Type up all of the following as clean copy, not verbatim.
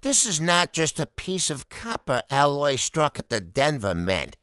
This is not just a piece of copper alloy struck at the Denver Mint.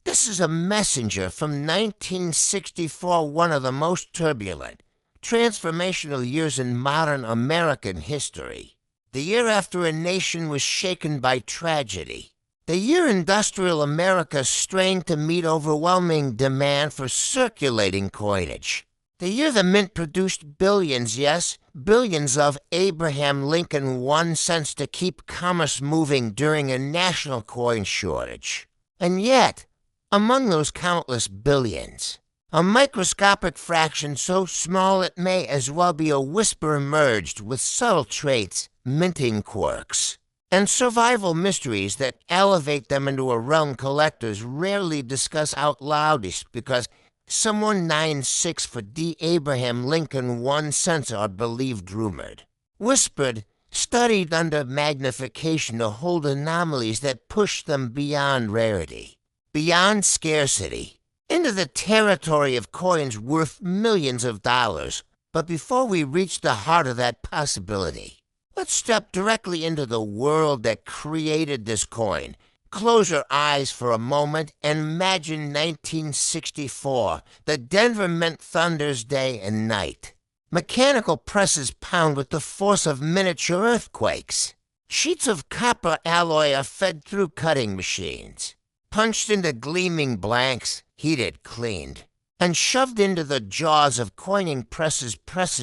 This is a messenger from 1964, one of the most turbulent, transformational years in modern American history. The year after a nation was shaken by tragedy. The year industrial America strained to meet overwhelming demand for circulating coinage. The year the mint produced billions, yes, billions of Abraham Lincoln 1 cents to keep commerce moving during a national coin shortage. And yet, among those countless billions, a microscopic fraction so small it may as well be a whisper emerged with subtle traits, minting quirks, and survival mysteries that elevate them into a realm collectors rarely discuss out loudest because someone 9-6 for D. Abraham Lincoln 1 cents are believed rumored. Whispered, studied under magnification to hold anomalies that push them beyond rarity, beyond scarcity, into the territory of coins worth millions of dollars. But before we reach the heart of that possibility, let's step directly into the world that created this coin. Close your eyes for a moment and imagine 1964, the Denver Mint thunders day and night. Mechanical presses pound with the force of miniature earthquakes. Sheets of copper alloy are fed through cutting machines, punched into gleaming blanks, heated, cleaned, and shoved into the jaws of coining presses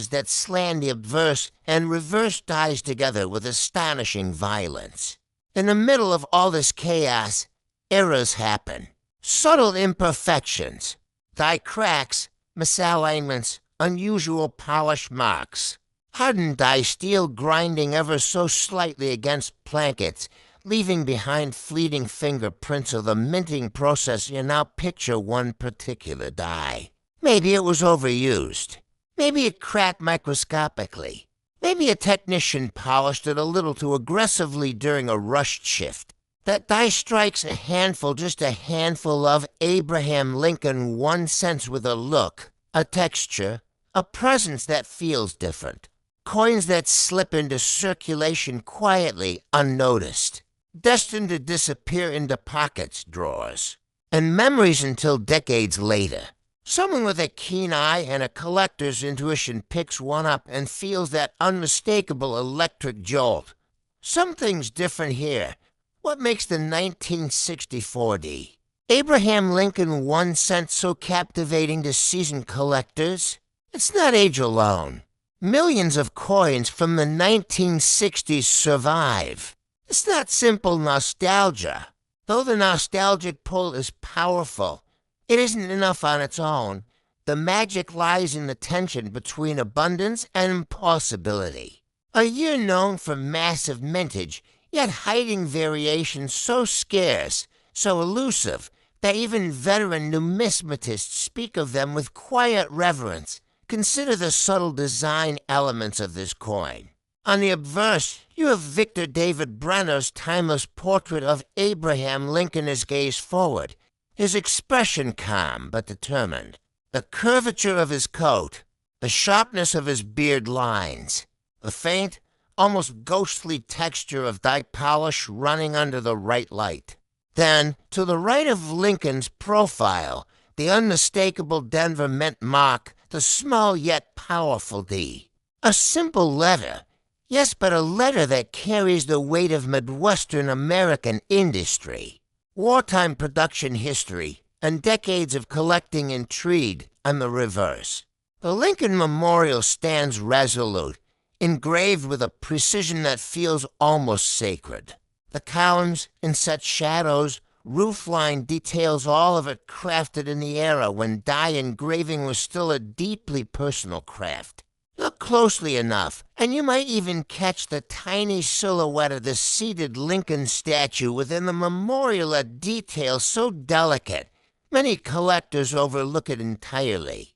that slam the obverse and reverse dies together with astonishing violence. In the middle of all this chaos, errors happen. Subtle imperfections, die cracks, misalignments, unusual polish marks. Hardened die steel grinding ever so slightly against plankets, leaving behind fleeting fingerprints of the minting process. You now picture one particular die. Maybe it was overused. Maybe it cracked microscopically. Maybe a technician polished it a little too aggressively during a rushed shift. That die strikes a handful, just a handful of Abraham Lincoln 1 cents with a look, a texture, a presence that feels different. Coins that slip into circulation quietly, unnoticed, destined to disappear into pockets, drawers, and memories until decades later. Someone with a keen eye and a collector's intuition picks one up and feels that unmistakable electric jolt. Something's different here. What makes the 1964 D Abraham Lincoln 1 cent so captivating to seasoned collectors? It's not age alone. Millions of coins from the 1960s survive. It's not simple nostalgia. Though the nostalgic pull is powerful, it isn't enough on its own. The magic lies in the tension between abundance and impossibility. A year known for massive mintage, yet hiding variations so scarce, so elusive, that even veteran numismatists speak of them with quiet reverence. Consider the subtle design elements of this coin. On the obverse, you have Victor David Brenner's timeless portrait of Abraham Lincoln, his gaze forward, his expression calm but determined, the curvature of his coat, the sharpness of his beard lines, the faint, almost ghostly texture of die polish running under the right light. Then, to the right of Lincoln's profile, the unmistakable Denver Mint mark, the small yet powerful D. A simple letter, yes, but a letter that carries the weight of Midwestern American industry, wartime production history, and decades of collecting intrigue on the reverse. The Lincoln Memorial stands resolute, engraved with a precision that feels almost sacred. The columns, in such shadows, roofline details, all of it crafted in the era when die engraving was still a deeply personal craft. Look closely enough, and you might even catch the tiny silhouette of the seated Lincoln statue within the memorial, a detail so delicate, many collectors overlook it entirely.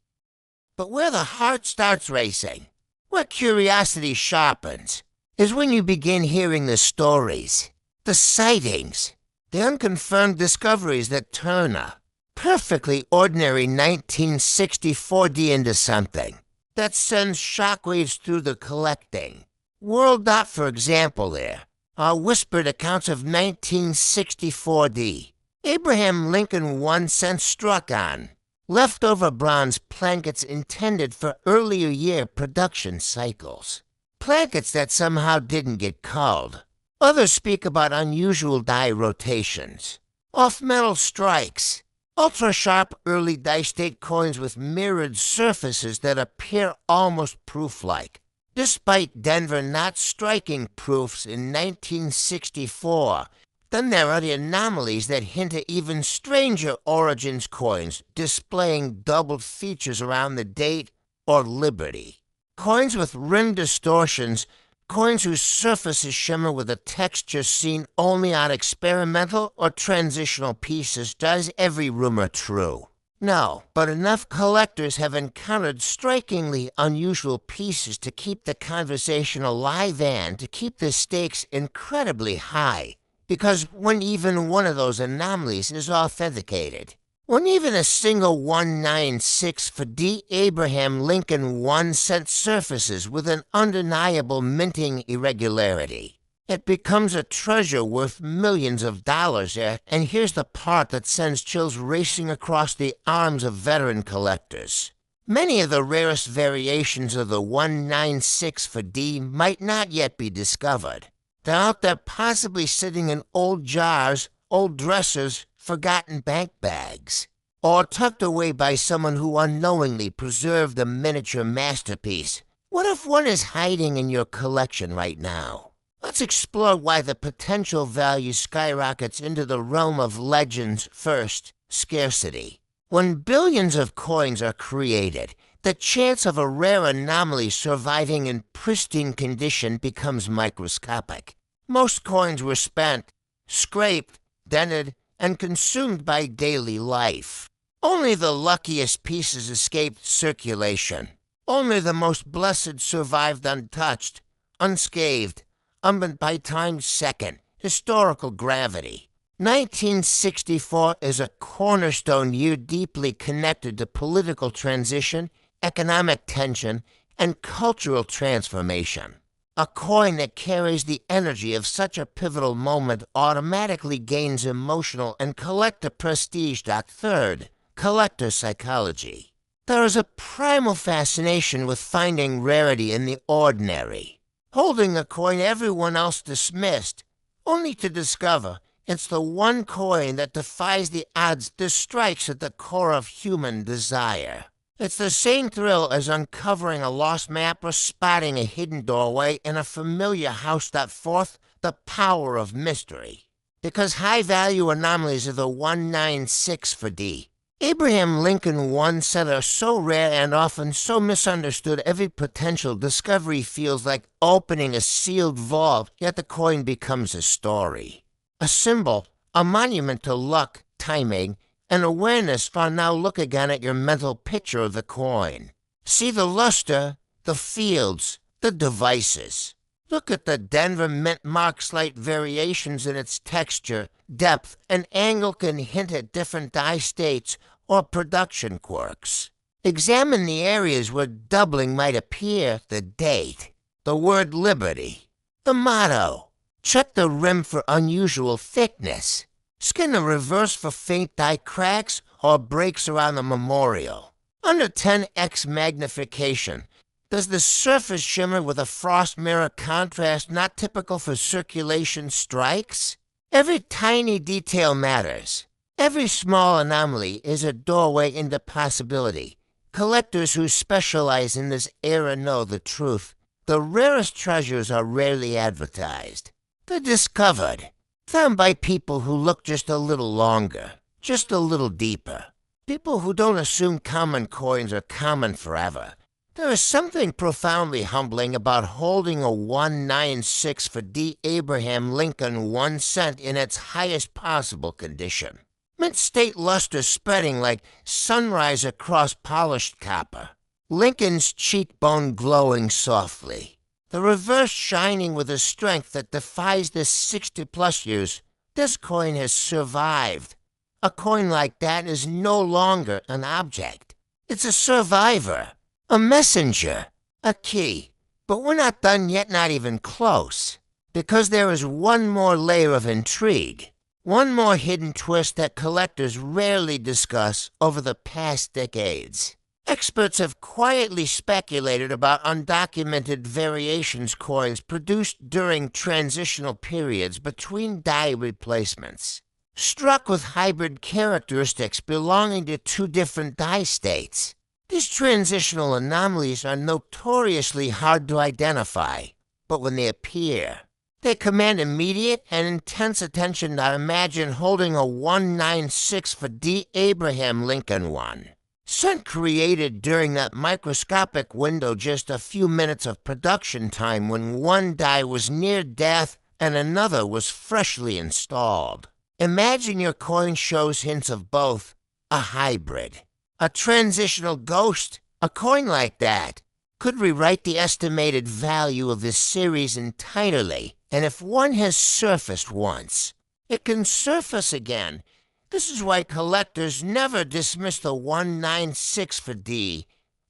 But where the heart starts racing, where curiosity sharpens, is when you begin hearing the stories, the sightings, the unconfirmed discoveries that turn a perfectly ordinary 1964 D into something that sends shockwaves through the collecting. World. For example there, are whispered accounts of 1964D. Abraham Lincoln 1 cent struck on. Leftover bronze plankets intended for earlier year production cycles. Plankets that somehow didn't get culled. Others speak about unusual die rotations. Off-metal strikes. Ultra-sharp early dice-date coins with mirrored surfaces that appear almost proof-like. Despite Denver not striking proofs in 1964, then there are the anomalies that hint at even stranger origins coins displaying doubled features around the date or liberty. Coins with rim distortions, coins whose surfaces shimmer with a texture seen only on experimental or transitional pieces. Does every rumor true? No, but enough collectors have encountered strikingly unusual pieces to keep the conversation alive and to keep the stakes incredibly high. Because when even one of those anomalies is authenticated, when even a single 196 for D. Abraham Lincoln 1 cent surfaces with an undeniable minting irregularity, it becomes a treasure worth millions of dollars. And here's the part that sends chills racing across the arms of veteran collectors. Many of the rarest variations of the 196 for D might not yet be discovered. They're out there possibly sitting in old jars, old dressers, forgotten bank bags, or tucked away by someone who unknowingly preserved a miniature masterpiece. What if one is hiding in your collection right now? Let's explore why the potential value skyrockets into the realm of legends. First, scarcity. When billions of coins are created, the chance of a rare anomaly surviving in pristine condition becomes microscopic. Most coins were spent, scraped, dented, and consumed by daily life. Only the luckiest pieces escaped circulation. Only the most blessed survived untouched, unscathed, unbent by time's second, historical gravity. 1964 is a cornerstone year deeply connected to political transition, economic tension, and cultural transformation. A coin that carries the energy of such a pivotal moment automatically gains emotional and collector prestige. Third, collector psychology. There is a primal fascination with finding rarity in the ordinary. Holding a coin everyone else dismissed, only to discover it's the one coin that defies the odds. This strikes at the core of human desire. It's the same thrill as uncovering a lost map or spotting a hidden doorway in a familiar house. Fourth, the power of mystery. Because high-value anomalies are the 196 for D. Abraham Lincoln 1 cent are so rare and often so misunderstood, every potential discovery feels like opening a sealed vault, yet the coin becomes a story. A symbol, a monument to luck, timing, and awareness. For now, look again at your mental picture of the coin. See the luster, the fields, the devices. Look at the Denver Mint mark. Slight variations in its texture, depth, and angle can hint at different die states or production quirks. Examine the areas where doubling might appear, the date, the word liberty, the motto. Check the rim for unusual thickness. Skin the reverse for faint die cracks or breaks around the memorial. Under 10x magnification, does the surface shimmer with a frost mirror contrast not typical for circulation strikes? Every tiny detail matters. Every small anomaly is a doorway into possibility. Collectors who specialize in this era know the truth. The rarest treasures are rarely advertised. They're discovered. Found by people who look just a little longer, just a little deeper. People who don't assume common coins are common forever. There is something profoundly humbling about holding a 196 for D. Abraham Lincoln 1 cent in its highest possible condition. Mint state luster spreading like sunrise across polished copper. Lincoln's cheekbone glowing softly. The reverse shining with a strength that defies the 60-plus years. This coin has survived. A coin like that is no longer an object. It's a survivor, a messenger, a key. But we're not done yet, not even close. Because there is one more layer of intrigue, one more hidden twist that collectors rarely discuss over the past decades. Experts have quietly speculated about undocumented variations coins produced during transitional periods between die replacements, struck with hybrid characteristics belonging to two different die states. These transitional anomalies are notoriously hard to identify, but when they appear, they command immediate and intense attention. Now imagine holding a 196 for D. Abraham Lincoln one. Scent created during that microscopic window, just a few minutes of production time when one die was near death and another was freshly installed. Imagine your coin shows hints of both. A hybrid, a transitional ghost. A coin like that could rewrite the estimated value of this series entirely, and if one has surfaced once, it can surface again. This is why collectors never dismiss the 196 for D.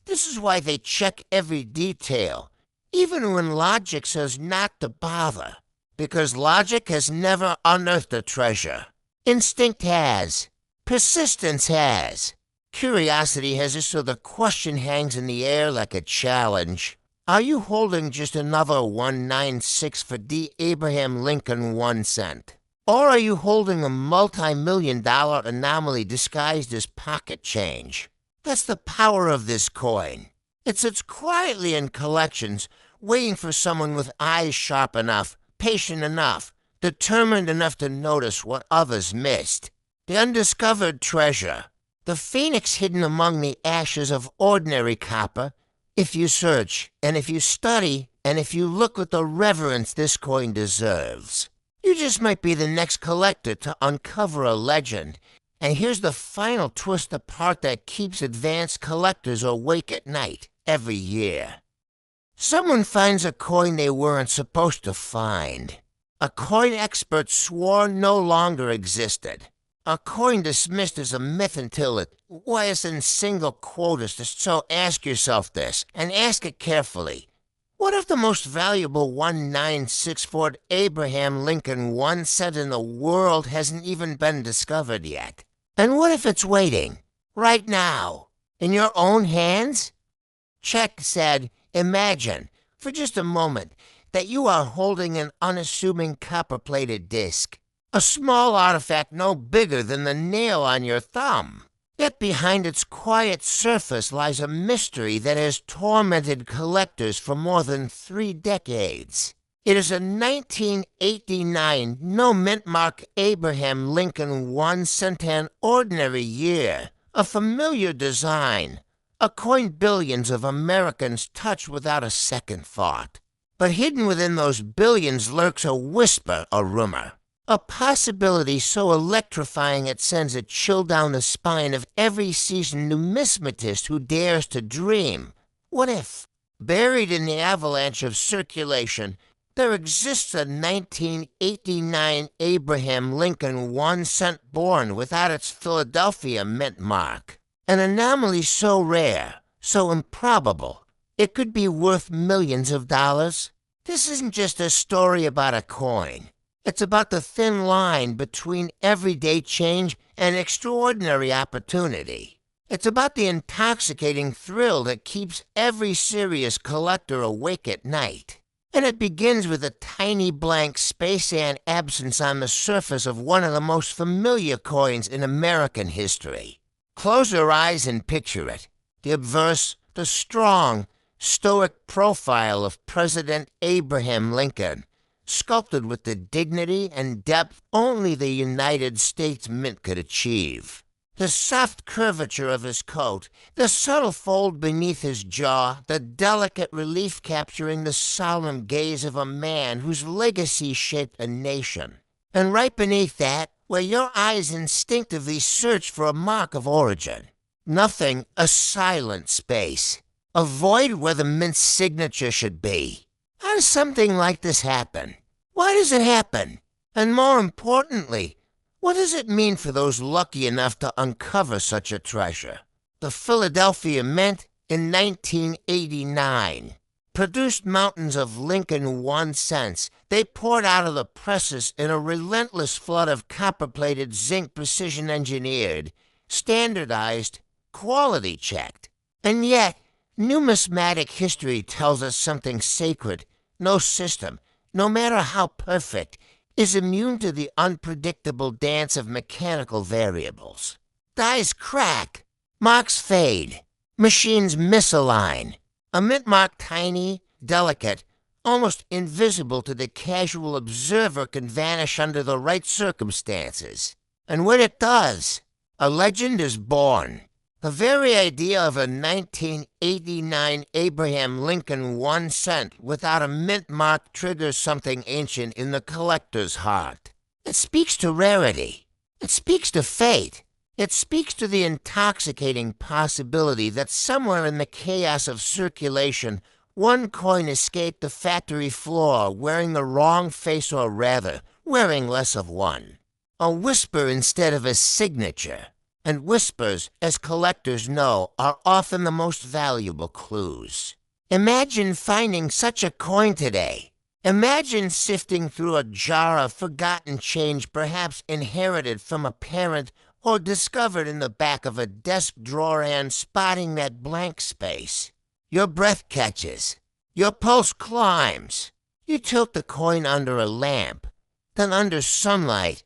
This is why they check every detail, even when logic says not to bother. Because logic has never unearthed a treasure. Instinct has. Persistence has. Curiosity has, so the question hangs in the air like a challenge. Are you holding just another 196 for D. Abraham Lincoln 1 cent? Or are you holding a multi-million-dollar anomaly disguised as pocket change? That's the power of this coin. It sits quietly in collections, waiting for someone with eyes sharp enough, patient enough, determined enough to notice what others missed. The undiscovered treasure. The phoenix hidden among the ashes of ordinary copper. If you search, and if you study, and if you look with the reverence this coin deserves, you just might be the next collector to uncover a legend. And here's the final twist, the part that keeps advanced collectors awake at night every year. Someone finds a coin they weren't supposed to find. A coin expert swore no longer existed. A coin dismissed as a myth until it was in single quotas. So ask yourself this, and ask it carefully. What if the most valuable 1964 Abraham Lincoln 1 cent in the world hasn't even been discovered yet? And what if it's waiting, right now, in your own hands? Czech said, imagine, for just a moment, that you are holding an unassuming copper-plated disc. A small artifact no bigger than the nail on your thumb. Yet behind its quiet surface lies a mystery that has tormented collectors for more than 3 decades. It is a 1989 no-mint mark Abraham Lincoln 1 cent, an ordinary year, a familiar design, a coin billions of Americans touch without a second thought. But hidden within those billions lurks a whisper, a rumor. A possibility so electrifying it sends a chill down the spine of every seasoned numismatist who dares to dream. What if, buried in the avalanche of circulation, there exists a 1989 Abraham Lincoln 1 cent born without its Philadelphia mint mark? An anomaly so rare, so improbable, it could be worth millions of dollars. This isn't just a story about a coin. It's about the thin line between everyday change and extraordinary opportunity. It's about the intoxicating thrill that keeps every serious collector awake at night. And it begins with a tiny blank space and absence on the surface of one of the most familiar coins in American history. Close your eyes and picture it. The obverse, the strong, stoic profile of President Abraham Lincoln, sculpted with the dignity and depth only the United States Mint could achieve. The soft curvature of his coat, the subtle fold beneath his jaw, the delicate relief capturing the solemn gaze of a man whose legacy shaped a nation. And right beneath that, where your eyes instinctively search for a mark of origin. Nothing, a silent space. A void where the Mint's signature should be. How does something like this happen? Why does it happen? And more importantly, what does it mean for those lucky enough to uncover such a treasure? The Philadelphia Mint in 1989. produced mountains of Lincoln 1 cents. They poured out of the presses in a relentless flood of copper-plated zinc, precision-engineered, standardized, quality-checked. And yet, numismatic history tells us something sacred. No system, no matter how perfect, is immune to the unpredictable dance of mechanical variables. Dies crack, marks fade, machines misalign. A mint mark, tiny, delicate, almost invisible to the casual observer, can vanish under the right circumstances. And when it does, a legend is born. The very idea of a 1989 Abraham Lincoln 1 cent without a mint mark triggers something ancient in the collector's heart. It speaks to rarity. It speaks to fate. It speaks to the intoxicating possibility that somewhere in the chaos of circulation, one coin escaped the factory floor wearing the wrong face, or rather, wearing less of one. A whisper instead of a signature. And whispers, as collectors know, are often the most valuable clues. Imagine finding such a coin today. Imagine sifting through a jar of forgotten change, perhaps inherited from a parent or discovered in the back of a desk drawer, and spotting that blank space. Your breath catches. Your pulse climbs. You tilt the coin under a lamp, then under sunlight,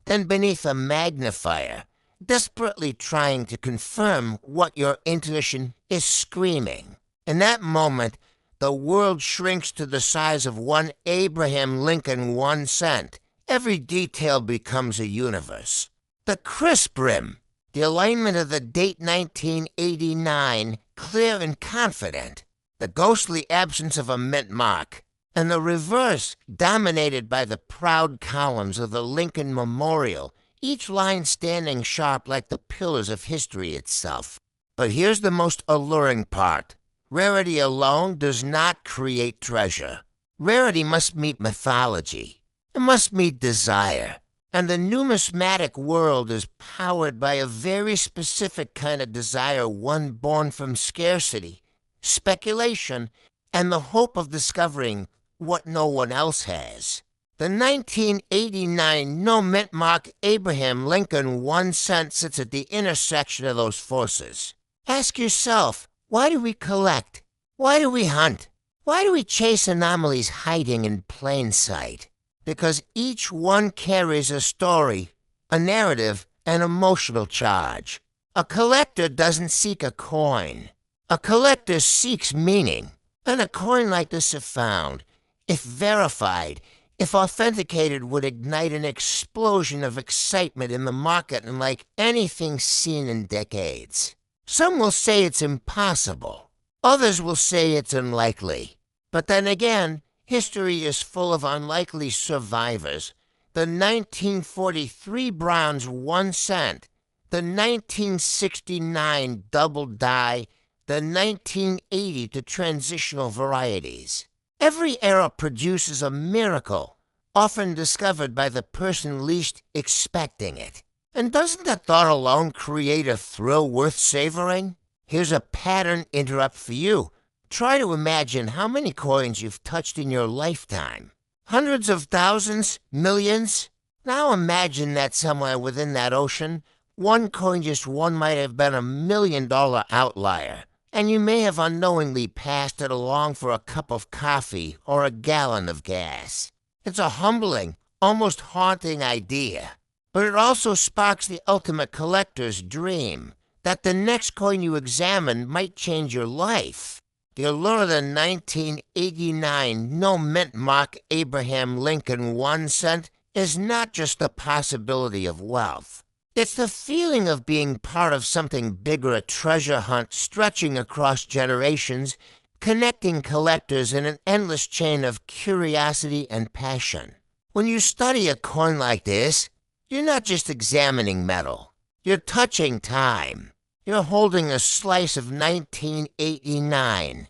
then beneath a magnifier, desperately trying to confirm what your intuition is screaming. In that moment, the world shrinks to the size of one Abraham Lincoln 1 cent. Every detail becomes a universe. The crisp rim, the alignment of the date 1989, clear and confident. The ghostly absence of a mint mark. And the reverse, dominated by the proud columns of the Lincoln Memorial, each line standing sharp like the pillars of history itself. But here's the most alluring part. Rarity alone does not create treasure. Rarity must meet mythology. It must meet desire. And the numismatic world is powered by a very specific kind of desire, one born from scarcity, speculation, and the hope of discovering what no one else has. The 1989 no mint mark Abraham Lincoln 1 cent sits at the intersection of those forces. Ask yourself, why do we collect? Why do we hunt? Why do we chase anomalies hiding in plain sight? Because each one carries a story, a narrative, an emotional charge. A collector doesn't seek a coin. A collector seeks meaning. And a coin like this, if found, if verified, if authenticated, would ignite an explosion of excitement in the market unlike anything seen in decades. Some will say it's impossible. Others will say it's unlikely. But then again, history is full of unlikely survivors. The 1943 Browns 1 cent, the 1969 double die, the 1980 to transitional varieties. Every era produces a miracle, often discovered by the person least expecting it. And doesn't that thought alone create a thrill worth savoring? Here's a pattern interrupt for you. Try to imagine how many coins you've touched in your lifetime. Hundreds of thousands? Millions? Now imagine that somewhere within that ocean, one coin, just one, might have been $1 million outlier. And you may have unknowingly passed it along for a cup of coffee or a gallon of gas. It's a humbling, almost haunting idea. But it also sparks the ultimate collector's dream, that the next coin you examine might change your life. The allure of the 1989 no mint mark Abraham Lincoln 1 cent is not just the possibility of wealth. It's the feeling of being part of something bigger, a treasure hunt stretching across generations, connecting collectors in an endless chain of curiosity and passion. When you study a coin like this, you're not just examining metal. You're touching time. You're holding a slice of 1989,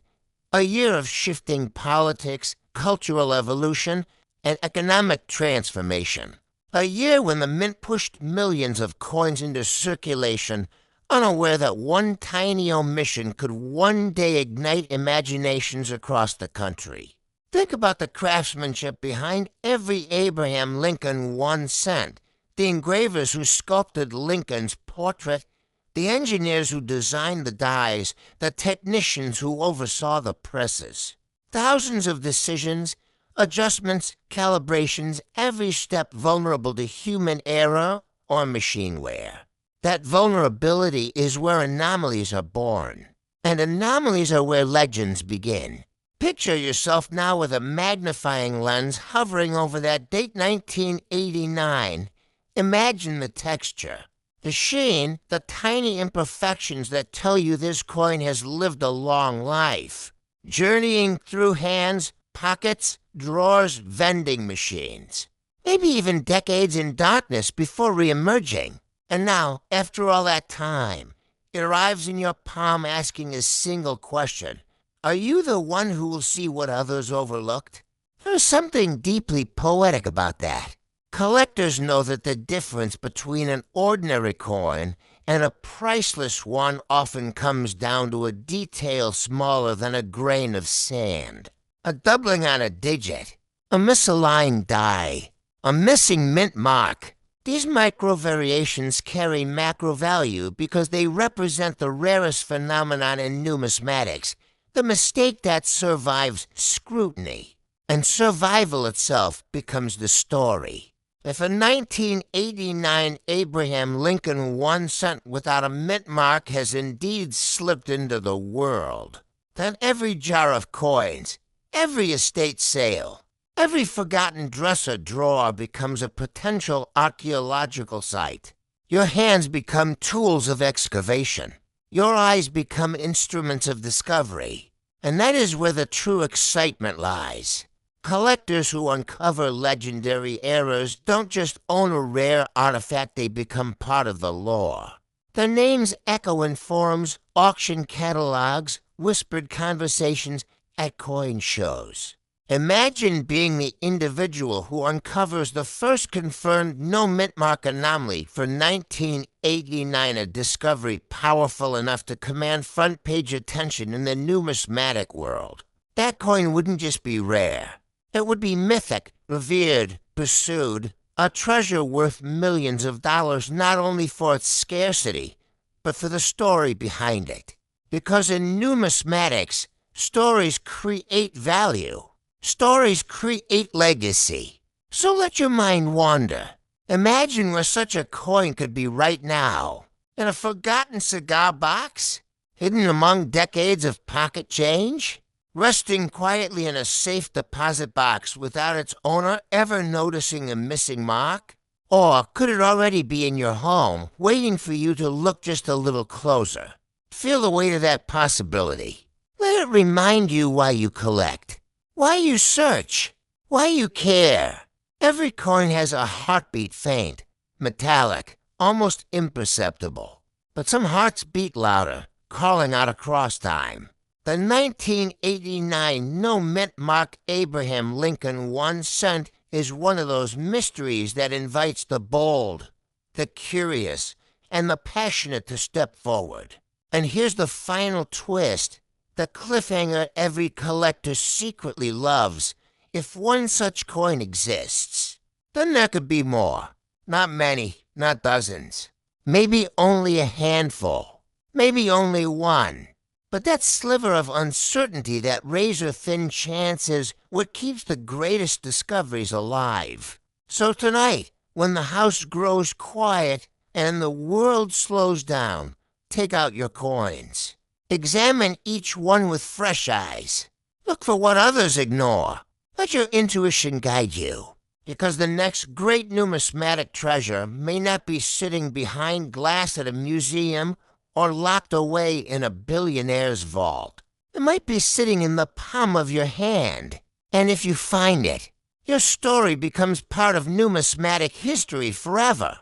a year of shifting politics, cultural evolution, and economic transformation. A year when the mint pushed millions of coins into circulation, unaware that one tiny omission could one day ignite imaginations across the country. Think about the craftsmanship behind every Abraham Lincoln 1 cent, the engravers who sculpted Lincoln's portrait, the engineers who designed the dies, the technicians who oversaw the presses. Thousands of decisions, adjustments, calibrations, every step vulnerable to human error or machine wear. That vulnerability is where anomalies are born, and anomalies are where legends begin. Picture yourself now with a magnifying lens hovering over that date 1989. Imagine the texture, the sheen, the tiny imperfections that tell you this coin has lived a long life, journeying through hands, pockets, drawers, vending machines, maybe even decades in darkness before reemerging. And now, after all that time, it arrives in your palm asking a single question. Are you the one who will see what others overlooked? There's something deeply poetic about that. Collectors know that the difference between an ordinary coin and a priceless one often comes down to a detail smaller than a grain of sand. A doubling on a digit, a misaligned die, a missing mint mark. These micro variations carry macro value because they represent the rarest phenomenon in numismatics, the mistake that survives scrutiny. And survival itself becomes the story. If a 1989 Abraham Lincoln 1 cent without a mint mark has indeed slipped into the world, then every jar of coins, every estate sale, every forgotten dresser drawer becomes a potential archaeological site. Your hands become tools of excavation. Your eyes become instruments of discovery. And that is where the true excitement lies. Collectors who uncover legendary errors don't just own a rare artifact, they become part of the lore. Their names echo in forums, auction catalogs, whispered conversations at coin shows. Imagine being the individual who uncovers the first confirmed no mint mark anomaly for 1989, a discovery powerful enough to command front-page attention in the numismatic world. That coin wouldn't just be rare. It would be mythic, revered, pursued, a treasure worth millions of dollars not only for its scarcity, but for the story behind it. Because in numismatics, stories create value. Stories create legacy. So let your mind wander. Imagine where such a coin could be right now. In a forgotten cigar box? Hidden among decades of pocket change? Resting quietly in a safe deposit box without its owner ever noticing a missing mark? Or could it already be in your home, waiting for you to look just a little closer? Feel the weight of that possibility. Let it remind you why you collect. Why you search? Why you care? Every coin has a heartbeat, faint, metallic, almost imperceptible. But some hearts beat louder, calling out across time. The 1989 no mint mark Abraham Lincoln 1 cent is one of those mysteries that invites the bold, the curious, and the passionate to step forward. And here's the final twist. The cliffhanger every collector secretly loves. If one such coin exists, then there could be more. Not many, not dozens. Maybe only a handful. Maybe only one. But that sliver of uncertainty, that razor-thin chance is what keeps the greatest discoveries alive. So tonight, when the house grows quiet and the world slows down, take out your coins. Examine each one with fresh eyes. Look for what others ignore. Let your intuition guide you. Because the next great numismatic treasure may not be sitting behind glass at a museum or locked away in a billionaire's vault. It might be sitting in the palm of your hand. And if you find it, your story becomes part of numismatic history forever.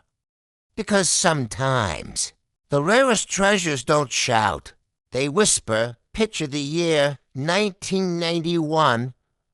Because sometimes the rarest treasures don't shout. They whisper. Picture the year 1991.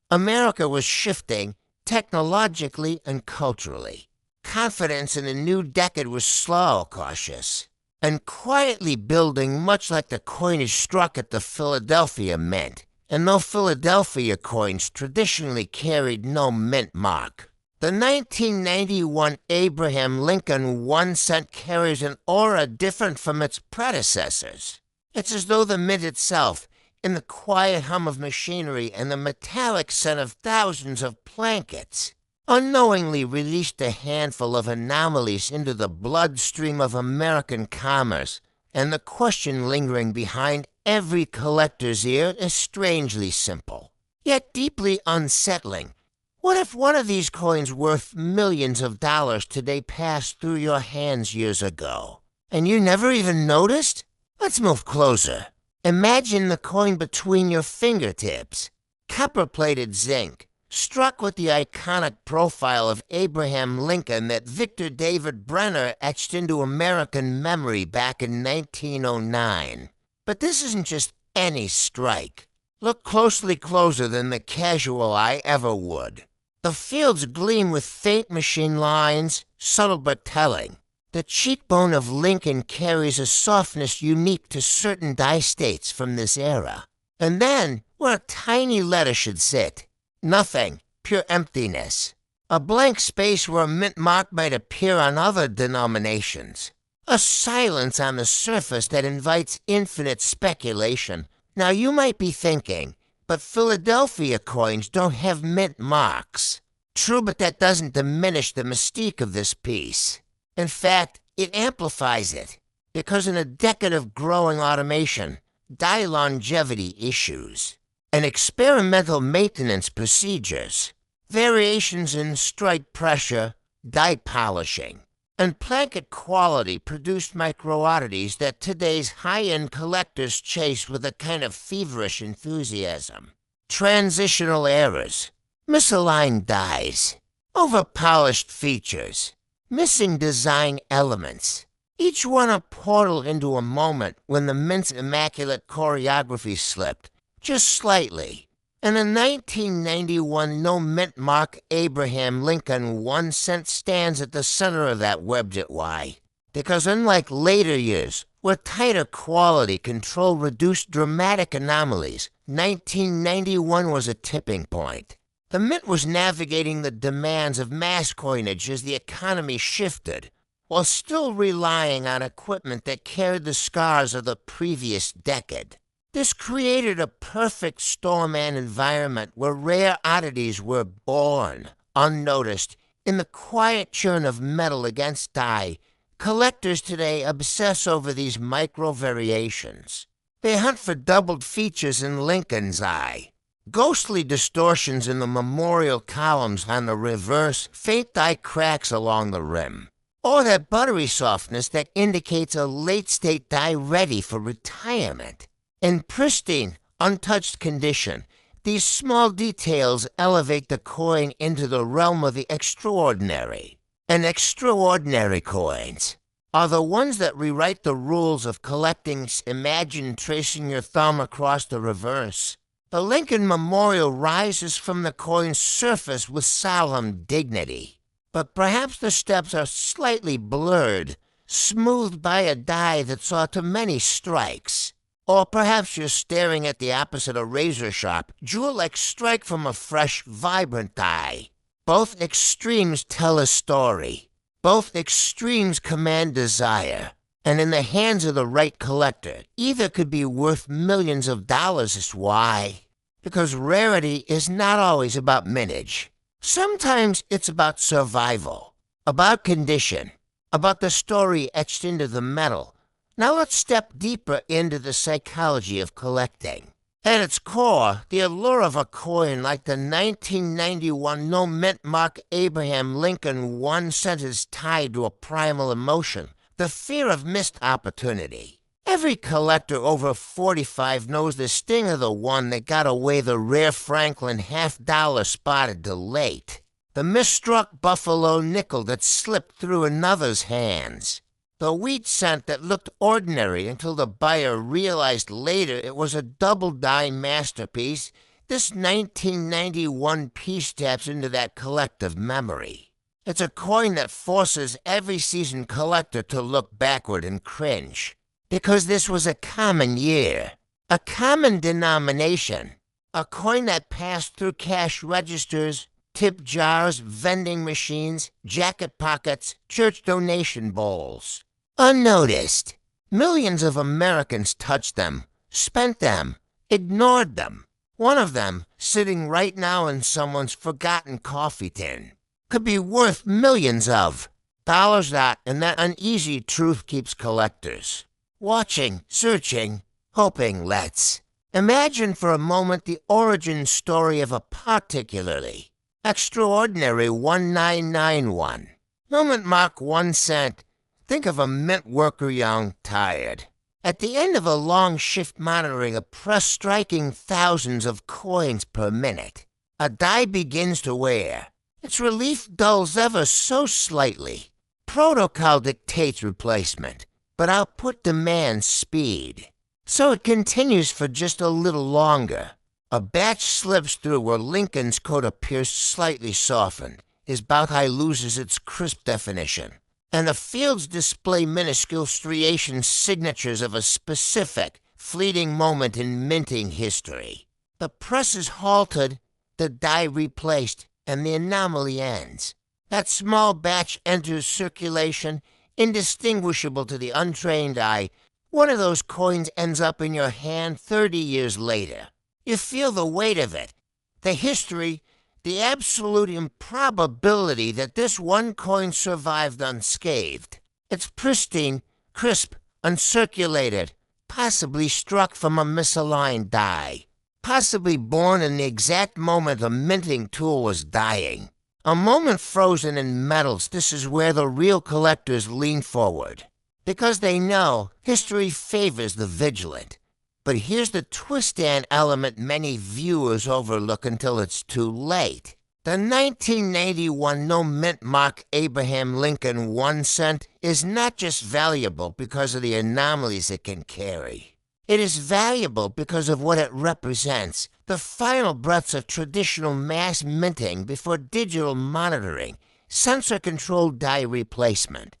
America was shifting technologically and culturally. Confidence in the new decade was slow, cautious. and quietly building much like the coinage struck at the Philadelphia Mint. And though Philadelphia coins traditionally carried no mint mark, the 1991 Abraham Lincoln 1 cent carries an aura different from its predecessors. It's as though the mint itself, in the quiet hum of machinery and the metallic scent of thousands of blankets, unknowingly released a handful of anomalies into the bloodstream of American commerce, and the question lingering behind every collector's ear is strangely simple, yet deeply unsettling. What if one of these coins worth millions of dollars today passed through your hands years ago, and you never even noticed? Let's move closer. Imagine the coin between your fingertips, copper-plated zinc, struck with the iconic profile of Abraham Lincoln that Victor David Brenner etched into American memory back in 1909. But this isn't just any strike. Look closer than the casual eye ever would. The fields gleam with faint machine lines, subtle but telling. The cheekbone of Lincoln carries a softness unique to certain die states from this era. And then, where a tiny letter should sit, nothing, pure emptiness. A blank space where a mint mark might appear on other denominations. A silence on the surface that invites infinite speculation. Now you might be thinking, but Philadelphia coins don't have mint marks. True, but that doesn't diminish the mystique of this piece. In fact, it amplifies it, because in a decade of growing automation, die longevity issues, and experimental maintenance procedures, variations in strike pressure, die polishing, and blanket quality produced micro-oddities that today's high-end collectors chase with a kind of feverish enthusiasm. Transitional errors, misaligned dies, overpolished features, missing design elements, each one a portal into a moment when the mint's immaculate choreography slipped, just slightly. And the 1991 no mint mark Abraham Lincoln 1 cent stands at the center of that webbed it why. Because unlike later years, where tighter quality control reduced dramatic anomalies, 1991 was a tipping point. The mint was navigating the demands of mass coinage as the economy shifted, while still relying on equipment that carried the scars of the previous decade. This created a perfect storeman environment where rare oddities were born, unnoticed, in the quiet churn of metal against die. Collectors today obsess over these micro-variations. They hunt for doubled features in Lincoln's eye, ghostly distortions in the memorial columns on the reverse, faint die cracks along the rim, or that buttery softness that indicates a late-state die ready for retirement. In pristine, untouched condition, these small details elevate the coin into the realm of the extraordinary. And extraordinary coins are the ones that rewrite the rules of collecting. Imagine tracing your thumb across the reverse. The Lincoln Memorial rises from the coin's surface with solemn dignity. But perhaps the steps are slightly blurred, smoothed by a die that saw too many strikes. Or perhaps you're staring at the opposite a razor-sharp, jewel-like strike from a fresh, vibrant die. Both extremes tell a story. Both extremes command desire. And in the hands of the right collector, either could be worth millions of dollars. Is why. Because rarity is not always about mintage. Sometimes it's about survival, about condition, about the story etched into the metal. Now let's step deeper into the psychology of collecting. At its core, the allure of a coin like the 1991 no mint mark Abraham Lincoln 1 cent is tied to a primal emotion, the fear of missed opportunity. Every collector over 45 knows the sting of the one that got away the rare Franklin $50 spotted too late, the misstruck buffalo nickel that slipped through another's hands. The wheat cent that looked ordinary until the buyer realized later it was a double-die masterpiece. This 1991 piece taps into that collective memory. It's a coin that forces every seasoned collector to look backward and cringe. Because this was a common year, a common denomination, a coin that passed through cash registers, tip jars, vending machines, jacket pockets, church donation bowls. Unnoticed. Millions of Americans touched them, spent them, ignored them. One of them, sitting right now in someone's forgotten coffee tin, could be worth millions of dollars that, and that uneasy truth keeps collectors watching, searching, hoping. Let's imagine for a moment the origin story of a particularly extraordinary 1991. Moment mark 1 cent. Think of a mint worker young, tired. At the end of a long shift monitoring a press striking thousands of coins per minute, a die begins to wear. Its relief dulls ever so slightly. Protocol dictates replacement, but output demands speed. So it continues for just a little longer. A batch slips through where Lincoln's coat appears slightly softened. His bow tie loses its crisp definition, and the fields display minuscule striation signatures of a specific, fleeting moment in minting history. The press is halted, the die replaced, and the anomaly ends. That small batch enters circulation, indistinguishable to the untrained eye. One of those coins ends up in your hand 30 years later. You feel the weight of it, the history, the absolute improbability that this one coin survived unscathed. It's pristine, crisp, uncirculated, possibly struck from a misaligned die, possibly born in the exact moment the minting tool was dying. A moment frozen in metals. This is where the real collectors lean forward, because they know history favors the vigilant. But here's the twist-and element many viewers overlook until it's too late. The 1991 no-mint mark Abraham Lincoln 1 cent is not just valuable because of the anomalies it can carry. It is valuable because of what it represents, the final breaths of traditional mass minting before digital monitoring, sensor-controlled die replacement,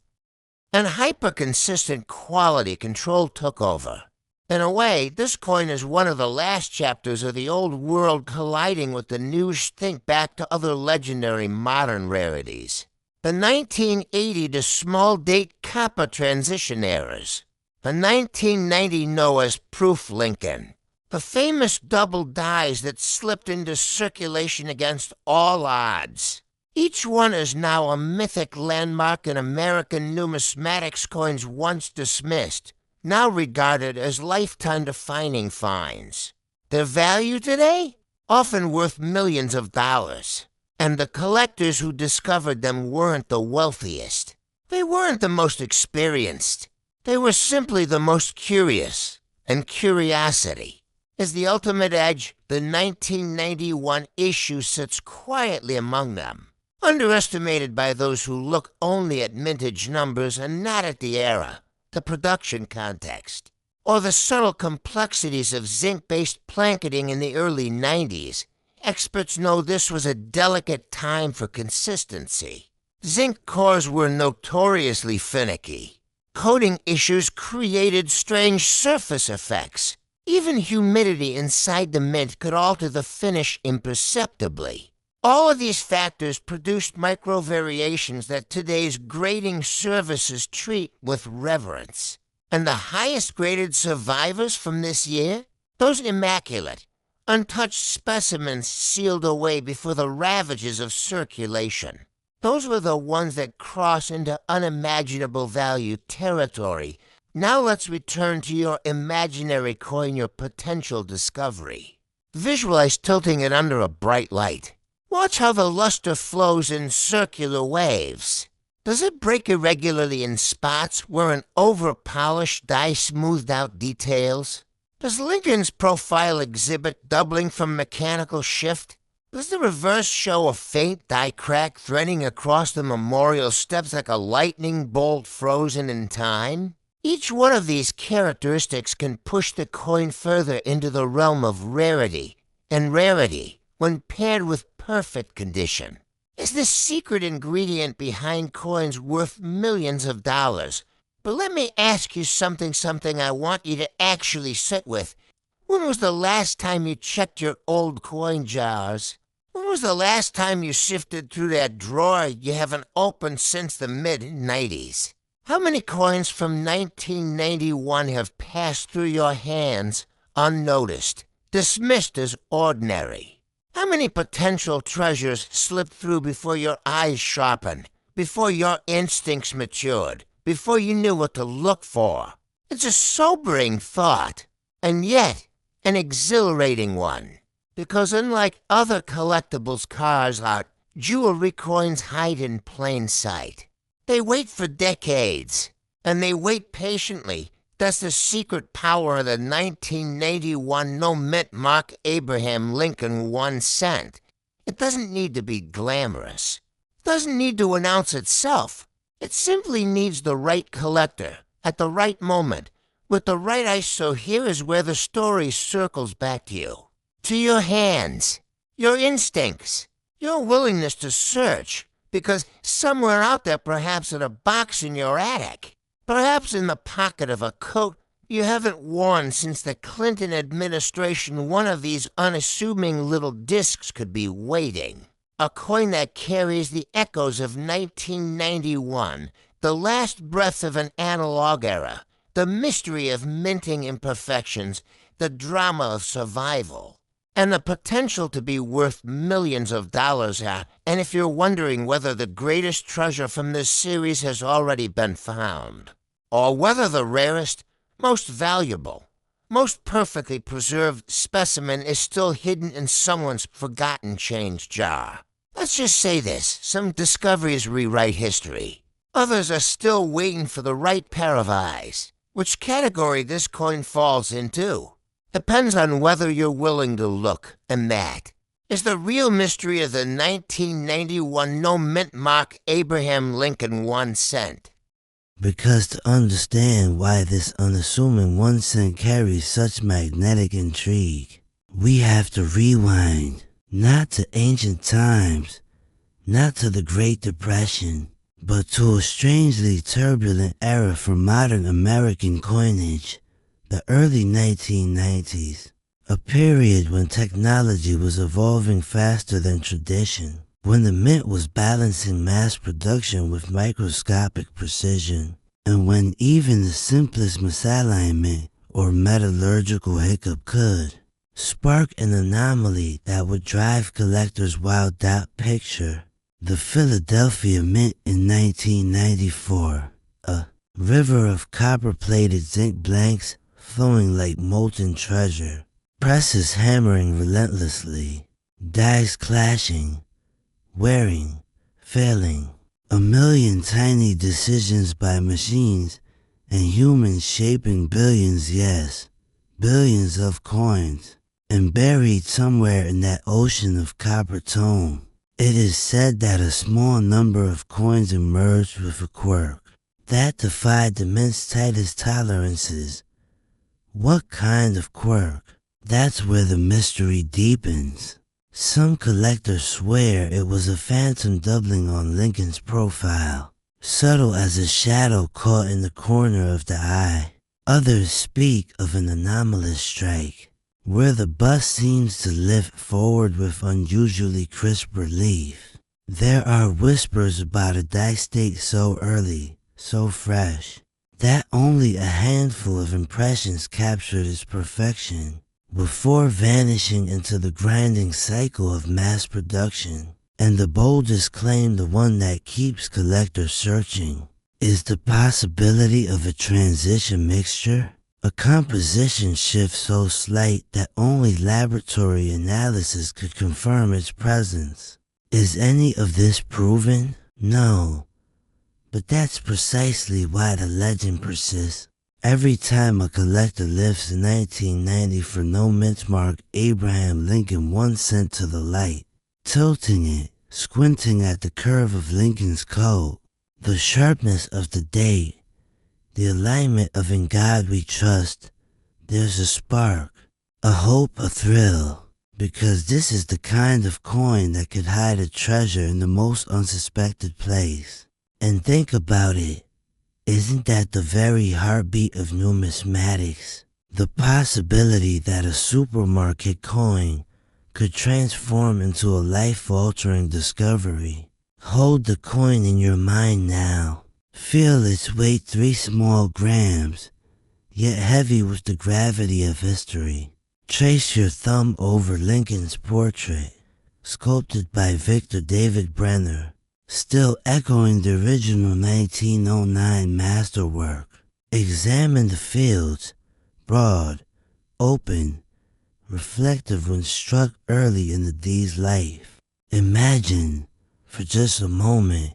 and hyper-consistent quality control took over. In a way, this coin is one of the last chapters of the old world colliding with the new. Think back to other legendary modern rarities. The 1980 to small date copper transition eras. The 1990 Noah's Proof Lincoln. The famous double dies that slipped into circulation against all odds. Each one is now a mythic landmark in American numismatics coins once dismissed, now regarded as lifetime-defining finds. Their value today? Often worth millions of dollars. And the collectors who discovered them weren't the wealthiest. They weren't the most experienced. They were simply the most curious. And curiosity is the ultimate edge. The 1991 issue sits quietly among them, underestimated by those who look only at mintage numbers and not at the era, the production context, or the subtle complexities of zinc-based planketing in the early 90s. Experts know this was a delicate time for consistency. Zinc cores were notoriously finicky. Coating issues created strange surface effects. Even humidity inside the mint could alter the finish imperceptibly. All of these factors produced micro-variations that today's grading services treat with reverence. And the highest-graded survivors from this year? Those immaculate, untouched specimens sealed away before the ravages of circulation. Those were the ones that cross into unimaginable value territory. Now let's return to your imaginary coin, your potential discovery. Visualize tilting it under a bright light. Watch how the luster flows in circular waves. Does it break irregularly in spots where an over-polished die smoothed out details? Does Lincoln's profile exhibit doubling from mechanical shift? Does the reverse show a faint die crack threading across the memorial steps like a lightning bolt frozen in time? Each one of these characteristics can push the coin further into the realm of rarity, and rarity, when paired with perfect condition, is the secret ingredient behind coins worth millions of dollars. But let me ask you something I want you to actually sit with. When was the last time you checked your old coin jars? When was the last time you sifted through that drawer you haven't opened since the mid-90s? How many coins from 1991 have passed through your hands unnoticed, dismissed as ordinary? How many potential treasures slipped through before your eyes sharpened, before your instincts matured, before you knew what to look for? It's a sobering thought, and yet an exhilarating one. Because unlike other collectibles cars out, jewelry coins hide in plain sight. They wait for decades, and they wait patiently. That's the secret power of the 1981 no-mint Mark Abraham Lincoln 1 cent. It doesn't need to be glamorous. It doesn't need to announce itself. It simply needs the right collector, at the right moment, with the right ice. So here is where the story circles back to you. To your hands, your instincts, your willingness to search, because somewhere out there, perhaps in a box in your attic, perhaps in the pocket of a coat you haven't worn since the Clinton administration, one of these unassuming little discs could be waiting. A coin that carries the echoes of 1991, the last breath of an analog era, the mystery of minting imperfections, the drama of survival, and the potential to be worth millions of dollars. And if you're wondering whether the greatest treasure from this series has already been found, or whether the rarest, most valuable, most perfectly preserved specimen is still hidden in someone's forgotten change jar. Let's just say this: some discoveries rewrite history. Others are still waiting for the right pair of eyes. Which category this coin falls into depends on whether you're willing to look, and that is the real mystery of the 1991 no-mint Mark Abraham Lincoln 1 cent. Because to understand why this unassuming 1 cent carries such magnetic intrigue, we have to rewind, not to ancient times, not to the Great Depression, but to a strangely turbulent era for modern American coinage, the early 1990s, a period when technology was evolving faster than tradition, when the mint was balancing mass production with microscopic precision, and when even the simplest misalignment or metallurgical hiccup could spark an anomaly that would drive collectors' wild-out. Picture the Philadelphia Mint in 1994, a river of copper-plated zinc blanks flowing like molten treasure, presses hammering relentlessly, dies clashing, wearing, failing, a million tiny decisions by machines, and humans shaping billions, yes, billions of coins, and buried somewhere in that ocean of copper tone, it is said that a small number of coins emerged with a quirk that defied the mint's tightest tolerances. What kind of quirk? That's where the mystery deepens. Some collectors swear it was a phantom doubling on Lincoln's profile, subtle as a shadow caught in the corner of the eye. Others speak of an anomalous strike, where the bust seems to lift forward with unusually crisp relief. There are whispers about a die state so early, so fresh, that only a handful of impressions captured its perfection, before vanishing into the grinding cycle of mass production. And the boldest claim, the one that keeps collectors searching, is the possibility of a transition mixture, a composition shift so slight that only laboratory analysis could confirm its presence. Is any of this proven? No. But that's precisely why the legend persists. Every time a collector lifts a 1990 for no-mint Mark Abraham Lincoln 1 cent to the light, tilting it, squinting at the curve of Lincoln's code, the sharpness of the date, the alignment of "In God We Trust," there's a spark, a hope, a thrill. because this is the kind of coin that could hide a treasure in the most unsuspected place. And think about it, isn't that the very heartbeat of numismatics? The possibility that a supermarket coin could transform into a life-altering discovery. Hold the coin in your mind now. Feel its weight 3 small grams, yet heavy with the gravity of history. Trace your thumb over Lincoln's portrait, sculpted by Victor David Brenner, still echoing the original 1909 masterwork. Examine the fields, broad, open, reflective when struck early in the D's life. Imagine, for just a moment,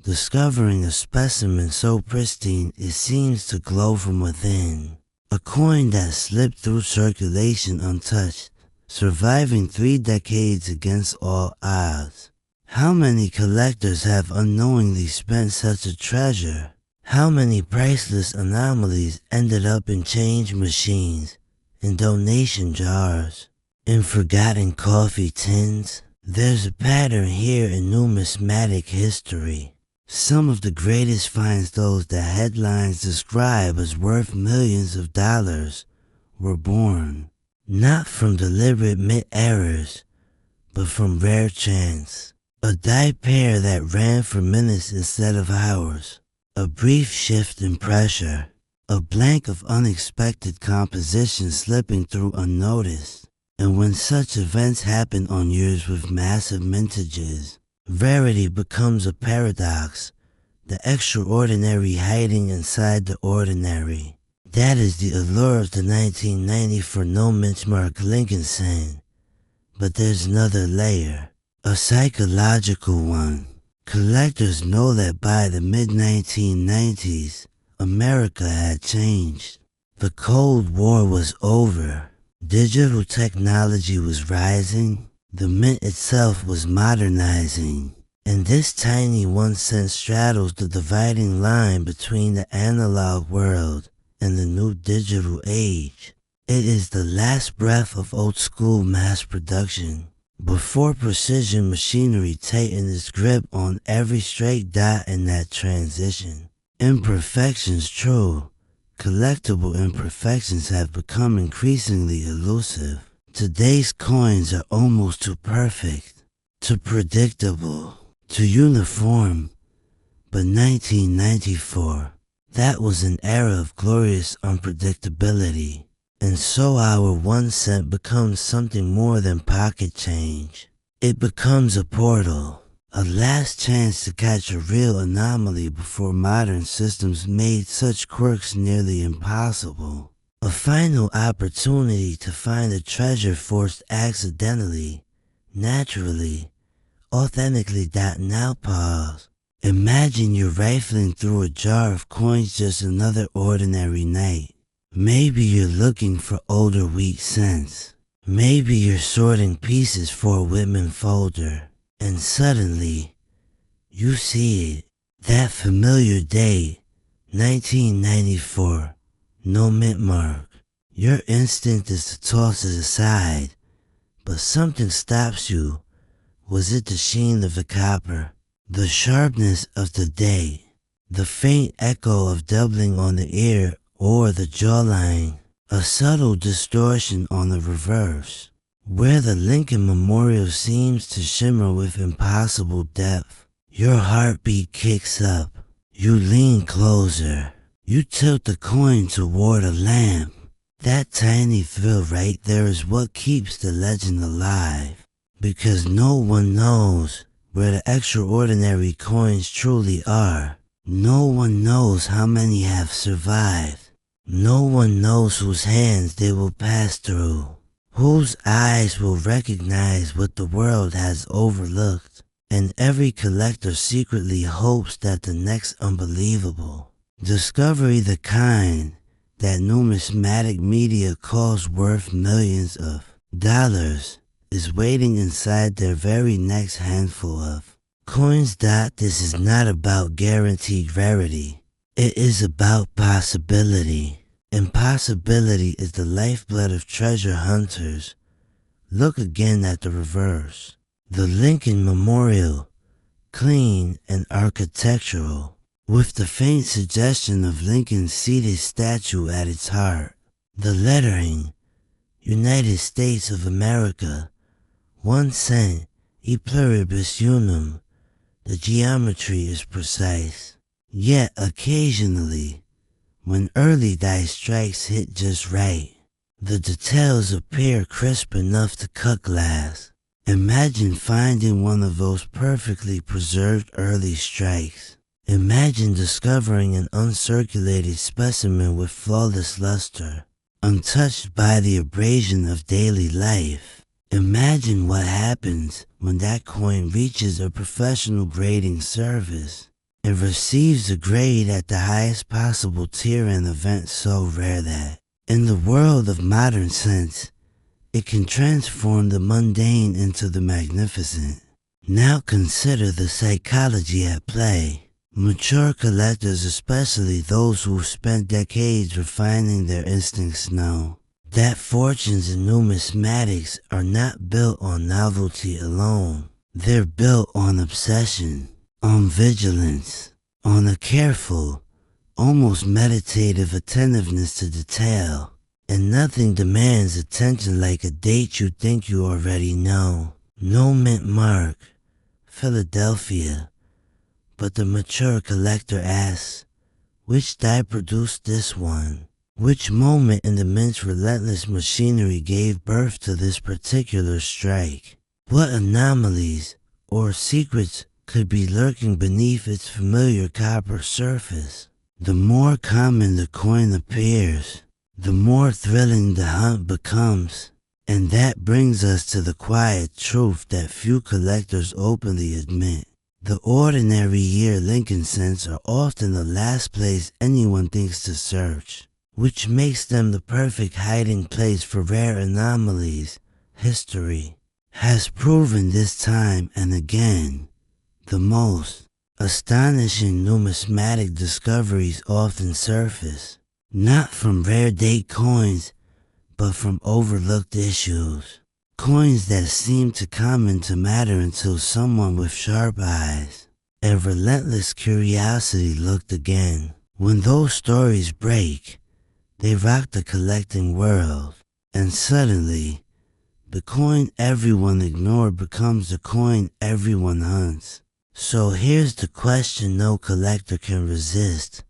discovering a specimen so pristine it seems to glow from within. A coin that slipped through circulation untouched, surviving 3 decades against all odds. How many collectors have unknowingly spent such a treasure? How many priceless anomalies ended up in change machines, in donation jars, in forgotten coffee tins? There's a pattern here in numismatic history. Some of the greatest finds, those that headlines describe as worth millions of dollars, were born not from deliberate errors, but from rare chance. A dyed pair that ran for minutes instead of hours, a brief shift in pressure, a blank of unexpected composition slipping through unnoticed. And when such events happen on years with massive mintages, rarity becomes a paradox, the extraordinary hiding inside the ordinary. That is the allure of the 1990 for no benchmark Lincoln cent. But there's another layer, a psychological one. Collectors know that by the mid-1990s, America had changed. The Cold War was over. Digital technology was rising. The mint itself was modernizing. And this tiny 1 cent straddles the dividing line between the analog world and the new digital age. It is the last breath of old school mass production, before precision machinery tightened its grip on every straight dot in that transition. Imperfections, true. Collectible imperfections have become increasingly elusive. Today's coins are almost too perfect, too predictable, too uniform. But 1994, that was an era of glorious unpredictability. And so our 1 cent becomes something more than pocket change. It becomes a portal, a last chance to catch a real anomaly before modern systems made such quirks nearly impossible. A final opportunity to find a treasure forced accidentally, naturally, authentically. Now pause. Imagine you're rifling through a jar of coins just another ordinary night. Maybe you're looking for older wheat cents. Maybe you're sorting pieces for a Whitman folder. And suddenly, you see it. That familiar date, 1994, no mint mark. Your instinct is to toss it aside, but something stops you. Was it the sheen of the copper, the sharpness of the date, the faint echo of doubling on the ear or the jawline, a subtle distortion on the reverse, where the Lincoln Memorial seems to shimmer with impossible depth? Your heartbeat kicks up. You lean closer. You tilt the coin toward a lamp. That tiny thrill right there is what keeps the legend alive, because no one knows where the extraordinary coins truly are. No one knows how many have survived. No one knows whose hands they will pass through, whose eyes will recognize what the world has overlooked. And every collector secretly hopes that the next unbelievable discovery, the kind that numismatic media calls worth millions of dollars, is waiting inside their very next handful of coins. This is not about guaranteed rarity. It is about possibility. And possibility is the lifeblood of treasure hunters, Look again at the reverse. The Lincoln Memorial, clean and architectural, with the faint suggestion of Lincoln's seated statue at its heart. The lettering, United States of America, 1 cent, e pluribus unum. The geometry is precise. Yet occasionally, when early die strikes hit just right, the details appear crisp enough to cut glass. Imagine finding one of those perfectly preserved early strikes. Imagine discovering an uncirculated specimen with flawless luster, untouched by the abrasion of daily life. Imagine what happens when that coin reaches a professional grading service. It receives a grade at the highest possible tier, an event so rare that, in the world of modern sense, it can transform the mundane into the magnificent. Now consider the psychology at play. Mature collectors, especially those who've spent decades refining their instincts, know that fortunes in numismatics are not built on novelty alone. They're built on obsession, on vigilance, on a careful, almost meditative attentiveness to detail. And nothing demands attention like a date you think you already know. No mint mark, Philadelphia. But the mature collector asks, which die produced this one? Which moment in the mint's relentless machinery gave birth to this particular strike? What anomalies or secrets could be lurking beneath its familiar copper surface? The more common the coin appears, the more thrilling the hunt becomes. And that brings us to the quiet truth that few collectors openly admit. The ordinary year Lincoln cents are often the last place anyone thinks to search, which makes them the perfect hiding place for rare anomalies. History has proven this time and again. The most astonishing numismatic discoveries often surface, not from rare date coins, but from overlooked issues. Coins that seem to come into matter until someone with sharp eyes and relentless curiosity looked again. When those stories break, they rock the collecting world, and suddenly, the coin everyone ignored becomes the coin everyone hunts. So here's the question no collector can resist.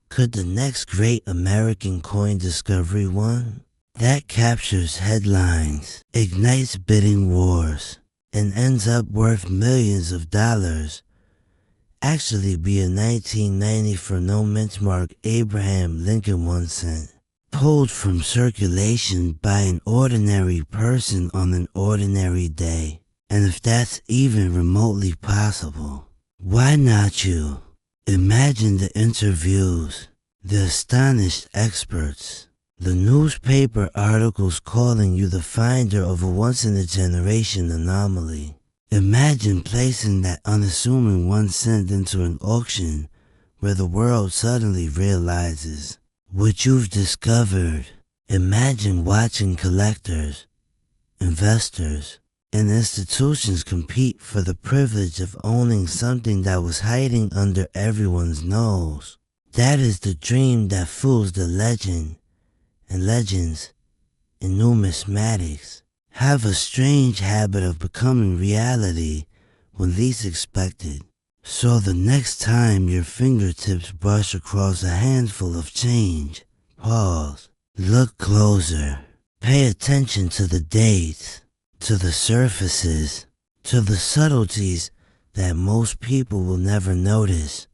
Could the next great American coin discovery one that captures headlines, ignites bidding wars, and ends up worth millions of dollars actually be a 1994 no mint mark Abraham Lincoln 1 cent, pulled from circulation by an ordinary person on an ordinary day? And if that's even remotely possible, why not you? Imagine the interviews, the astonished experts, the newspaper articles calling you the finder of a once-in-a-generation anomaly. Imagine placing that unassuming 1 cent into an auction where the world suddenly realizes what you've discovered. Imagine watching collectors, investors, and institutions compete for the privilege of owning something that was hiding under everyone's nose. That is the dream that fuels the legend, and legends in numismatics have a strange habit of becoming reality when least expected. So the next time your fingertips brush across a handful of change, pause, look closer, pay attention to the dates, to the surfaces, to the subtleties that most people will never notice.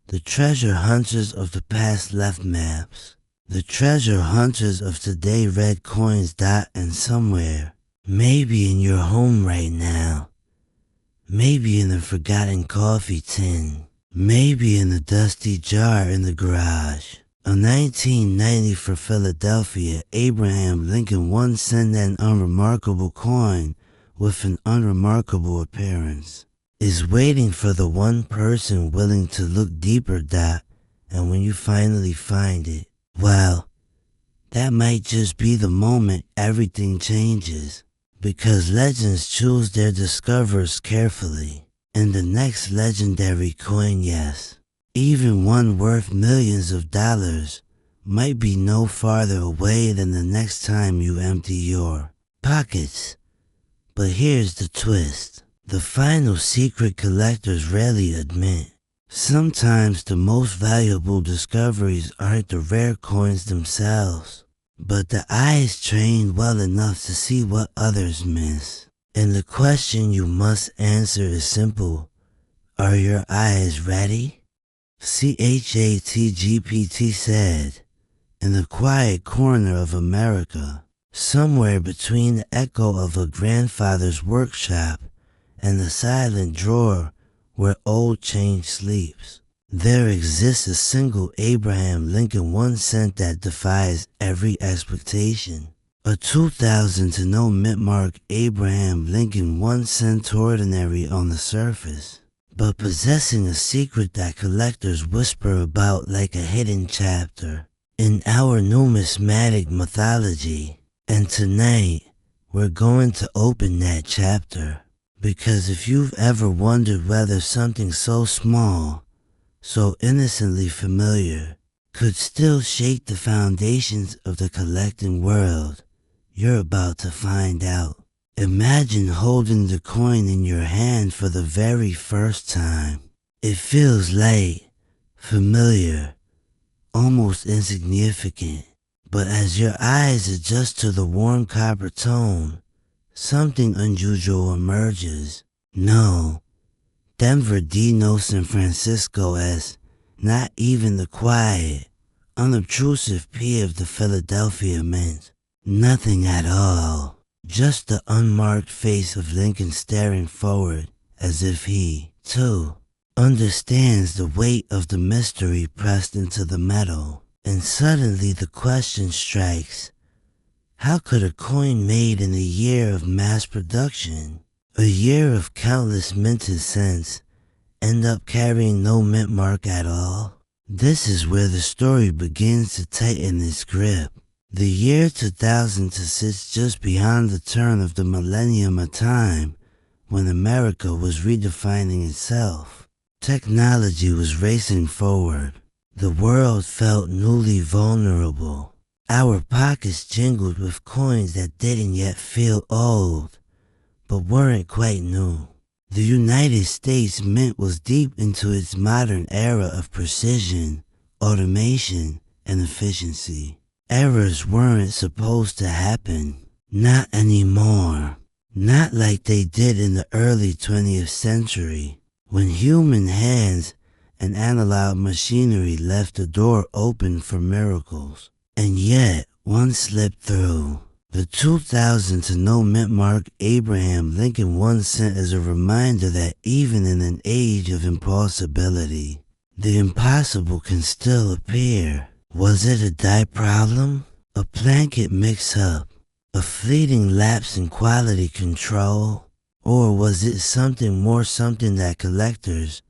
The treasure hunters of the past left maps. The treasure hunters of today read coins dot and somewhere, maybe in your home right now, maybe in a forgotten coffee tin, maybe in a dusty jar in the garage. A 1990 for Philadelphia Abraham Lincoln 1 cent and unremarkable coin with an unremarkable appearance is waiting for the one person willing to look deeper dot, and when you finally find it, well, that might just be the moment everything changes. because legends choose their discoverers carefully. And the next legendary coin, yes, even one worth millions of dollars, might be no farther away than the next time you empty your pockets. But here's the twist. The final secret collectors rarely admit. Sometimes the most valuable discoveries aren't the rare coins themselves, but the eyes trained well enough to see what others miss. And the question you must answer is simple. Are your eyes ready? ChatGPT said, in the quiet corner of America, somewhere between the echo of a grandfather's workshop and the silent drawer where old change sleeps, there exists a single Abraham Lincoln 1 cent that defies every expectation. A 2000 to no mint-mark Abraham Lincoln 1 cent ordinary on the surface, but possessing a secret that collectors whisper about like a hidden chapter in our numismatic mythology. And tonight, we're going to open that chapter. Because if you've ever wondered whether something so small, so innocently familiar, could still shake the foundations of the collecting world, you're about to find out. Imagine holding the coin in your hand for the very first time. It feels light, familiar, almost insignificant. But as your eyes adjust to the warm copper tone, something unusual emerges. No, Denver D. No San Francisco S. Not even the quiet, unobtrusive P of the Philadelphia Mint. Nothing at all. Just the unmarked face of Lincoln staring forward as if he, too, understands the weight of the mystery pressed into the metal. And suddenly the question strikes. How could a coin made in a year of mass production, a year of countless minted cents, end up carrying no mint mark at all? This is where the story begins to tighten its grip. The year 2000 sits just beyond the turn of the millennium, a time when America was redefining itself. Technology was racing forward. The world felt newly vulnerable. Our pockets jingled with coins that didn't yet feel old, but weren't quite new. The United States Mint was deep into its modern era of precision, automation, and efficiency. Errors weren't supposed to happen. Not anymore. Not like they did in the early 20th century, when human hands and analog machinery left the door open for miracles. And yet, one slipped through. The 2000 to no mint mark Abraham Lincoln 1 cent is a reminder that even in an age of impossibility, the impossible can still appear. Was it a die problem? A blanket mix-up? A fleeting lapse in quality control? Or was it something more, something that collectors,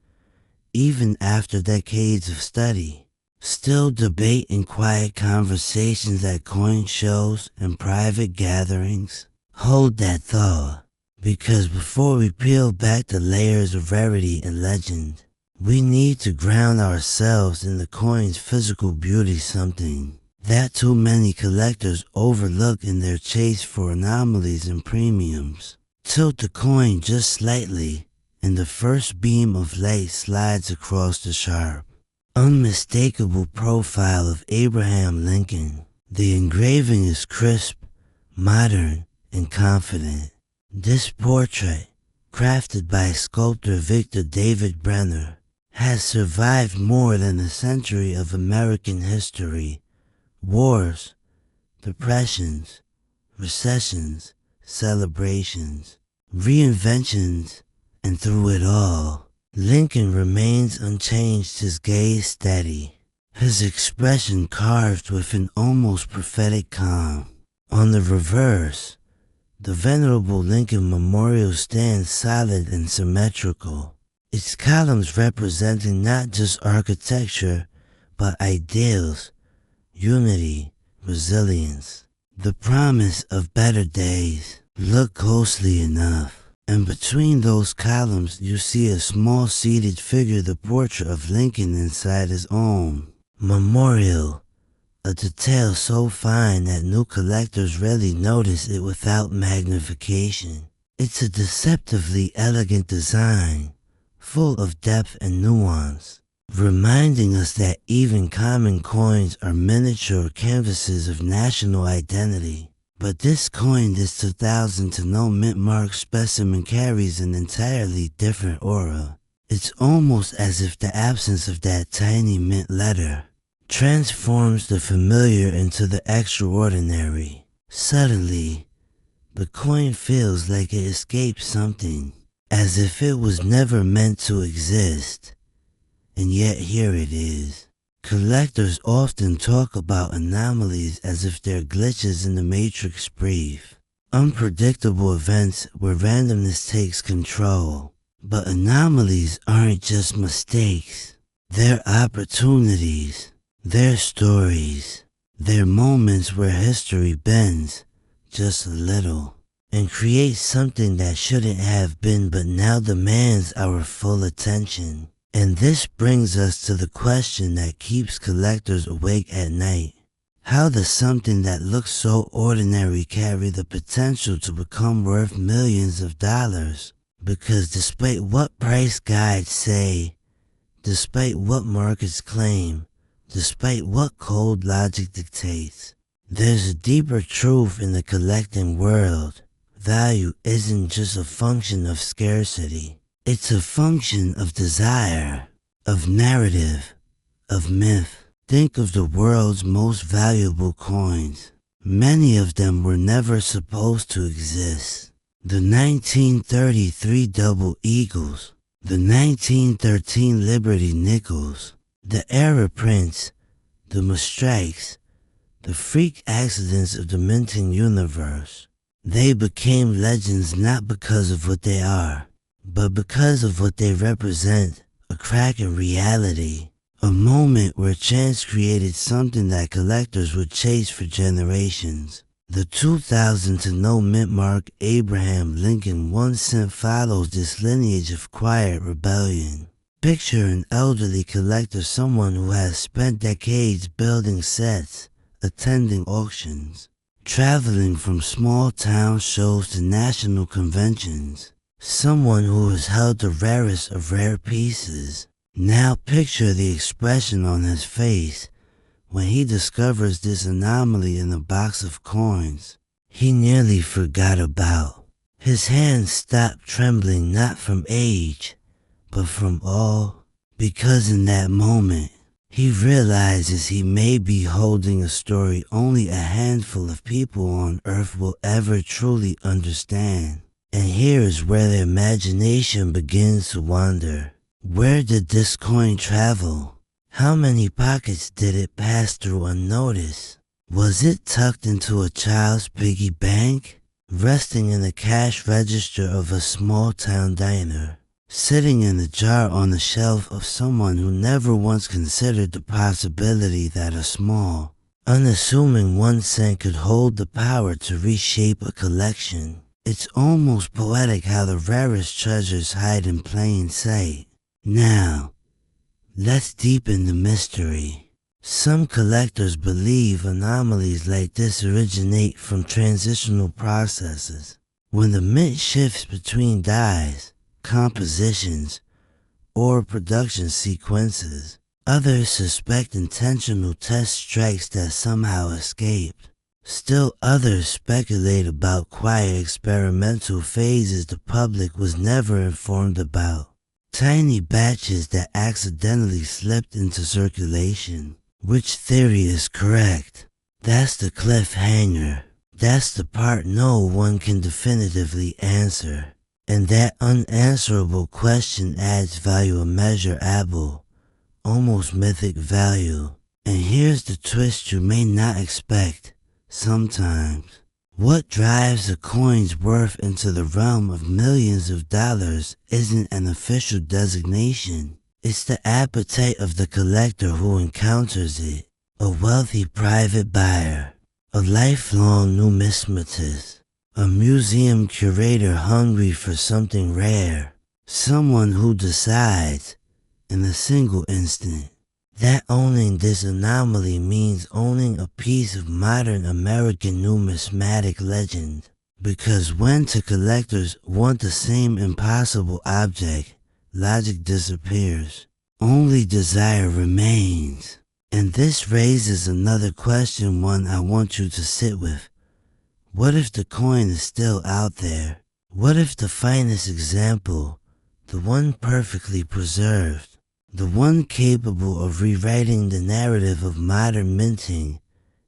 even after decades of study, still debate in quiet conversations at coin shows and private gatherings? Hold that thought, because before we peel back the layers of rarity and legend, we need to ground ourselves in the coin's physical beauty, something that too many collectors overlook in their chase for anomalies and premiums. Tilt the coin just slightly, and the first beam of light slides across the sharp, unmistakable profile of Abraham Lincoln. The engraving is crisp, modern, and confident. This portrait, crafted by sculptor Victor David Brenner, has survived more than a century of American history. Wars, depressions, recessions, celebrations, reinventions, and through it all, Lincoln remains unchanged, his gaze steady, his expression carved with an almost prophetic calm. On the reverse, the venerable Lincoln Memorial stands solid and symmetrical, its columns representing not just architecture, but ideals, unity, resilience, the promise of better days. Look closely enough, and between those columns you see a small seated figure, the portrait of Lincoln inside his own memorial, a detail so fine that new collectors rarely notice it without magnification. It's a deceptively elegant design, full of depth and nuance, reminding us that even common coins are miniature canvases of national identity. But this coin, this 2000 to no mint mark specimen, carries an entirely different aura. It's almost as if the absence of that tiny mint letter transforms the familiar into the extraordinary. Suddenly, the coin feels like it escaped something, as if it was never meant to exist. And yet here it is. Collectors often talk about anomalies as if they're glitches in the matrix, brief, unpredictable events where randomness takes control. But anomalies aren't just mistakes. They're opportunities. They're stories. They're moments where history bends just a little and creates something that shouldn't have been but now demands our full attention. And this brings us to the question that keeps collectors awake at night. How does something that looks so ordinary carry the potential to become worth millions of dollars? Because despite what price guides say, despite what markets claim, despite what cold logic dictates, there's a deeper truth in the collecting world. Value isn't just a function of scarcity. It's a function of desire, of narrative, of myth. Think of the world's most valuable coins. Many of them were never supposed to exist. The 1933 double eagles, the 1913 Liberty nickels, the era prints, the misstrikes, the freak accidents of the minting universe. They became legends not because of what they are, but because of what they represent, a crack in reality, a moment where chance created something that collectors would chase for generations. The 2000 to no mint mark Abraham Lincoln 1 cent follows this lineage of quiet rebellion. Picture an elderly collector, someone who has spent decades building sets, attending auctions, traveling from small town shows to national conventions. Someone who has held the rarest of rare pieces. Now picture the expression on his face when he discovers this anomaly in a box of coins he nearly forgot about. His hands stop trembling, not from age, but from awe, because in that moment, he realizes he may be holding a story only a handful of people on Earth will ever truly understand. And here is where the imagination begins to wander. Where did this coin travel? How many pockets did it pass through unnoticed? Was it tucked into a child's piggy bank? Resting in the cash register of a small town diner? Sitting in the jar on the shelf of someone who never once considered the possibility that a small, unassuming 1 cent could hold the power to reshape a collection? It's almost poetic how the rarest treasures hide in plain sight. Now, let's deepen the mystery. Some collectors believe anomalies like this originate from transitional processes. When the mint shifts between dyes, compositions, or production sequences, others suspect intentional test strikes that somehow escaped. Still others speculate about quiet experimental phases the public was never informed about. Tiny batches that accidentally slipped into circulation. Which theory is correct? That's the cliffhanger. That's the part no one can definitively answer. And that unanswerable question adds value immeasurable, almost mythic value. And here's the twist you may not expect. Sometimes, what drives a coin's worth into the realm of millions of dollars isn't an official designation. It's the appetite of the collector who encounters it. A wealthy private buyer, a lifelong numismatist, A museum curator hungry for something rare. Someone who decides, in a single instant, that owning this anomaly means owning a piece of modern American numismatic legend. Because when to collectors want the same impossible object, logic disappears. Only desire remains. And this raises another question, one I want you to sit with. What if the coin is still out there? What if the finest example, the one perfectly preserved, the one capable of rewriting the narrative of modern minting,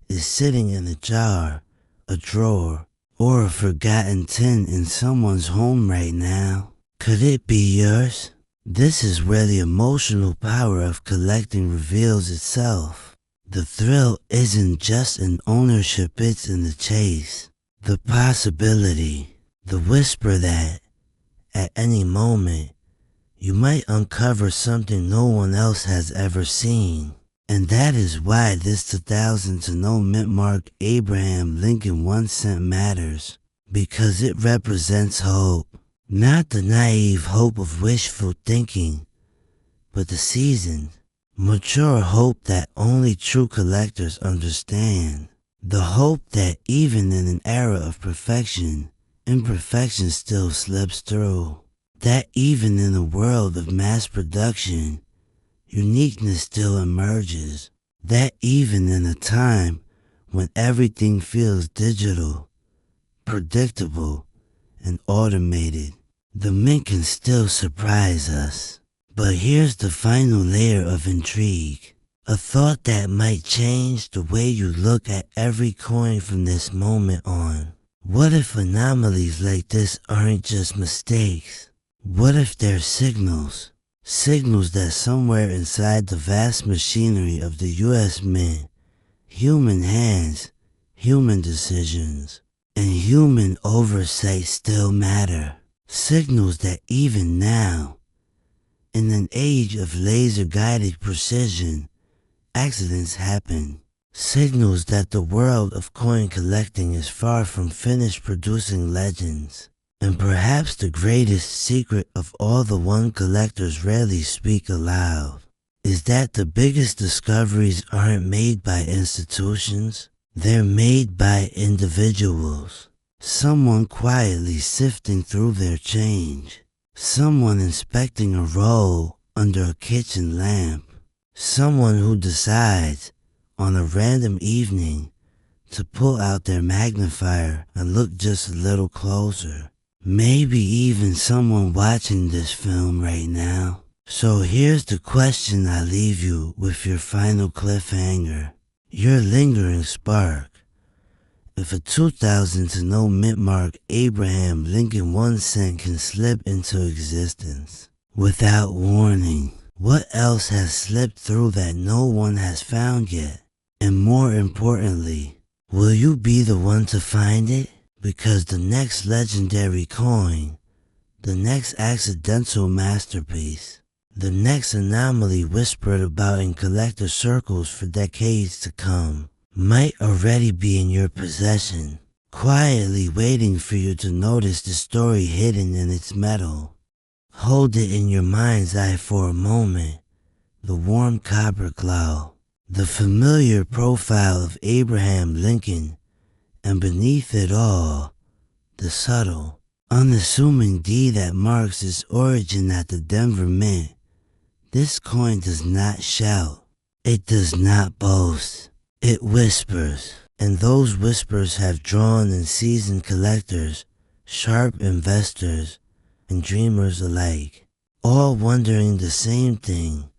is sitting in a jar, a drawer, or a forgotten tin in someone's home right now? Could it be yours? This is where the emotional power of collecting reveals itself. The thrill isn't just in ownership, it's in the chase. The possibility, the whisper that, at any moment, you might uncover something no one else has ever seen. And that is why this 2000 to no mint mark Abraham Lincoln 1 cent matters. Because it represents hope. Not the naive hope of wishful thinking, but the seasoned, mature hope that only true collectors understand. The hope that even in an era of perfection, imperfection still slips through. That even in a world of mass production, uniqueness still emerges. That even in a time when everything feels digital, predictable, and automated, the mint can still surprise us. But here's the final layer of intrigue. A thought that might change the way you look at every coin from this moment on. What if anomalies like this aren't just mistakes? What if they're signals? Signals that somewhere inside the vast machinery of the US Mint, human hands, human decisions, and human oversight still matter. Signals that even now, in an age of laser-guided precision, accidents happen. Signals that the world of coin collecting is far from finished producing legends. And perhaps the greatest secret of all, the one collectors rarely speak aloud, is that the biggest discoveries aren't made by institutions. They're made by individuals. Someone quietly sifting through their change. Someone inspecting a roll under a kitchen lamp. Someone who decides, on a random evening, to pull out their magnifier and look just a little closer. Maybe even someone watching this film right now. So here's the question I leave you with, your final cliffhanger. Your lingering spark. If a 2000 to no mint mark Abraham Lincoln 1 cent can slip into existence without warning, what else has slipped through that no one has found yet? And more importantly, will you be the one to find it? Because the next legendary coin, the next accidental masterpiece, the next anomaly whispered about in collector circles for decades to come, might already be in your possession, quietly waiting for you to notice the story hidden in its metal. Hold it in your mind's eye for a moment, the warm copper glow, the familiar profile of Abraham Lincoln, and beneath it all, the subtle, unassuming D that marks its origin at the Denver Mint. This coin does not shout. It does not boast. It whispers. And those whispers have drawn in seasoned collectors, sharp investors, and dreamers alike, all wondering the same thing.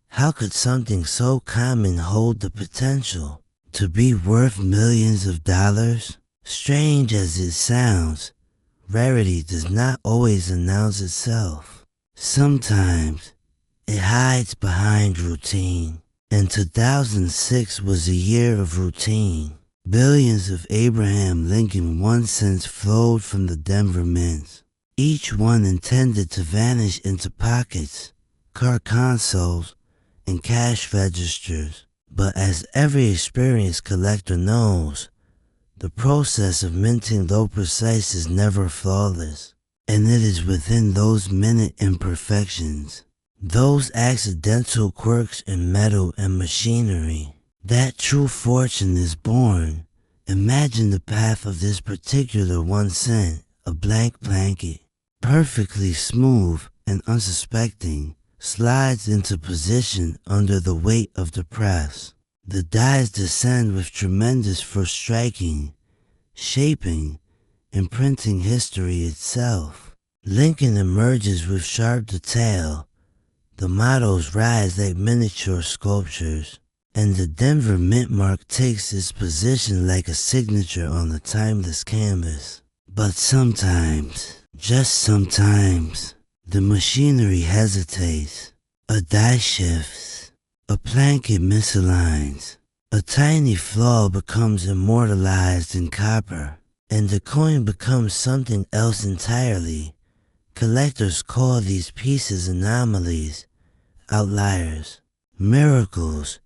How could something so common hold the potential to be worth millions of dollars? Strange as it sounds, rarity does not always announce itself. Sometimes it hides behind routine. And 2006 was a year of routine. Billions of Abraham Lincoln 1 cents flowed from the Denver mints, each one intended to vanish into pockets, car consoles, and cash registers. But as every experienced collector knows, The process of minting, though precise, is never flawless, and it is within those minute imperfections, those accidental quirks in metal and machinery, that true fortune is born. Imagine the path of this particular 1 cent, a blank blanket, perfectly smooth and unsuspecting, slides into position under the weight of the press. The dies descend with tremendous force, striking, shaping, imprinting history itself. Lincoln emerges with sharp detail. The mottos rise like miniature sculptures, and the Denver mint mark takes its position like a signature on the timeless canvas. But sometimes, just sometimes, the machinery hesitates. A die shifts. A blanket misaligns. A tiny flaw becomes immortalized in copper, and the coin becomes something else entirely. Collectors call these pieces anomalies, outliers, miracles.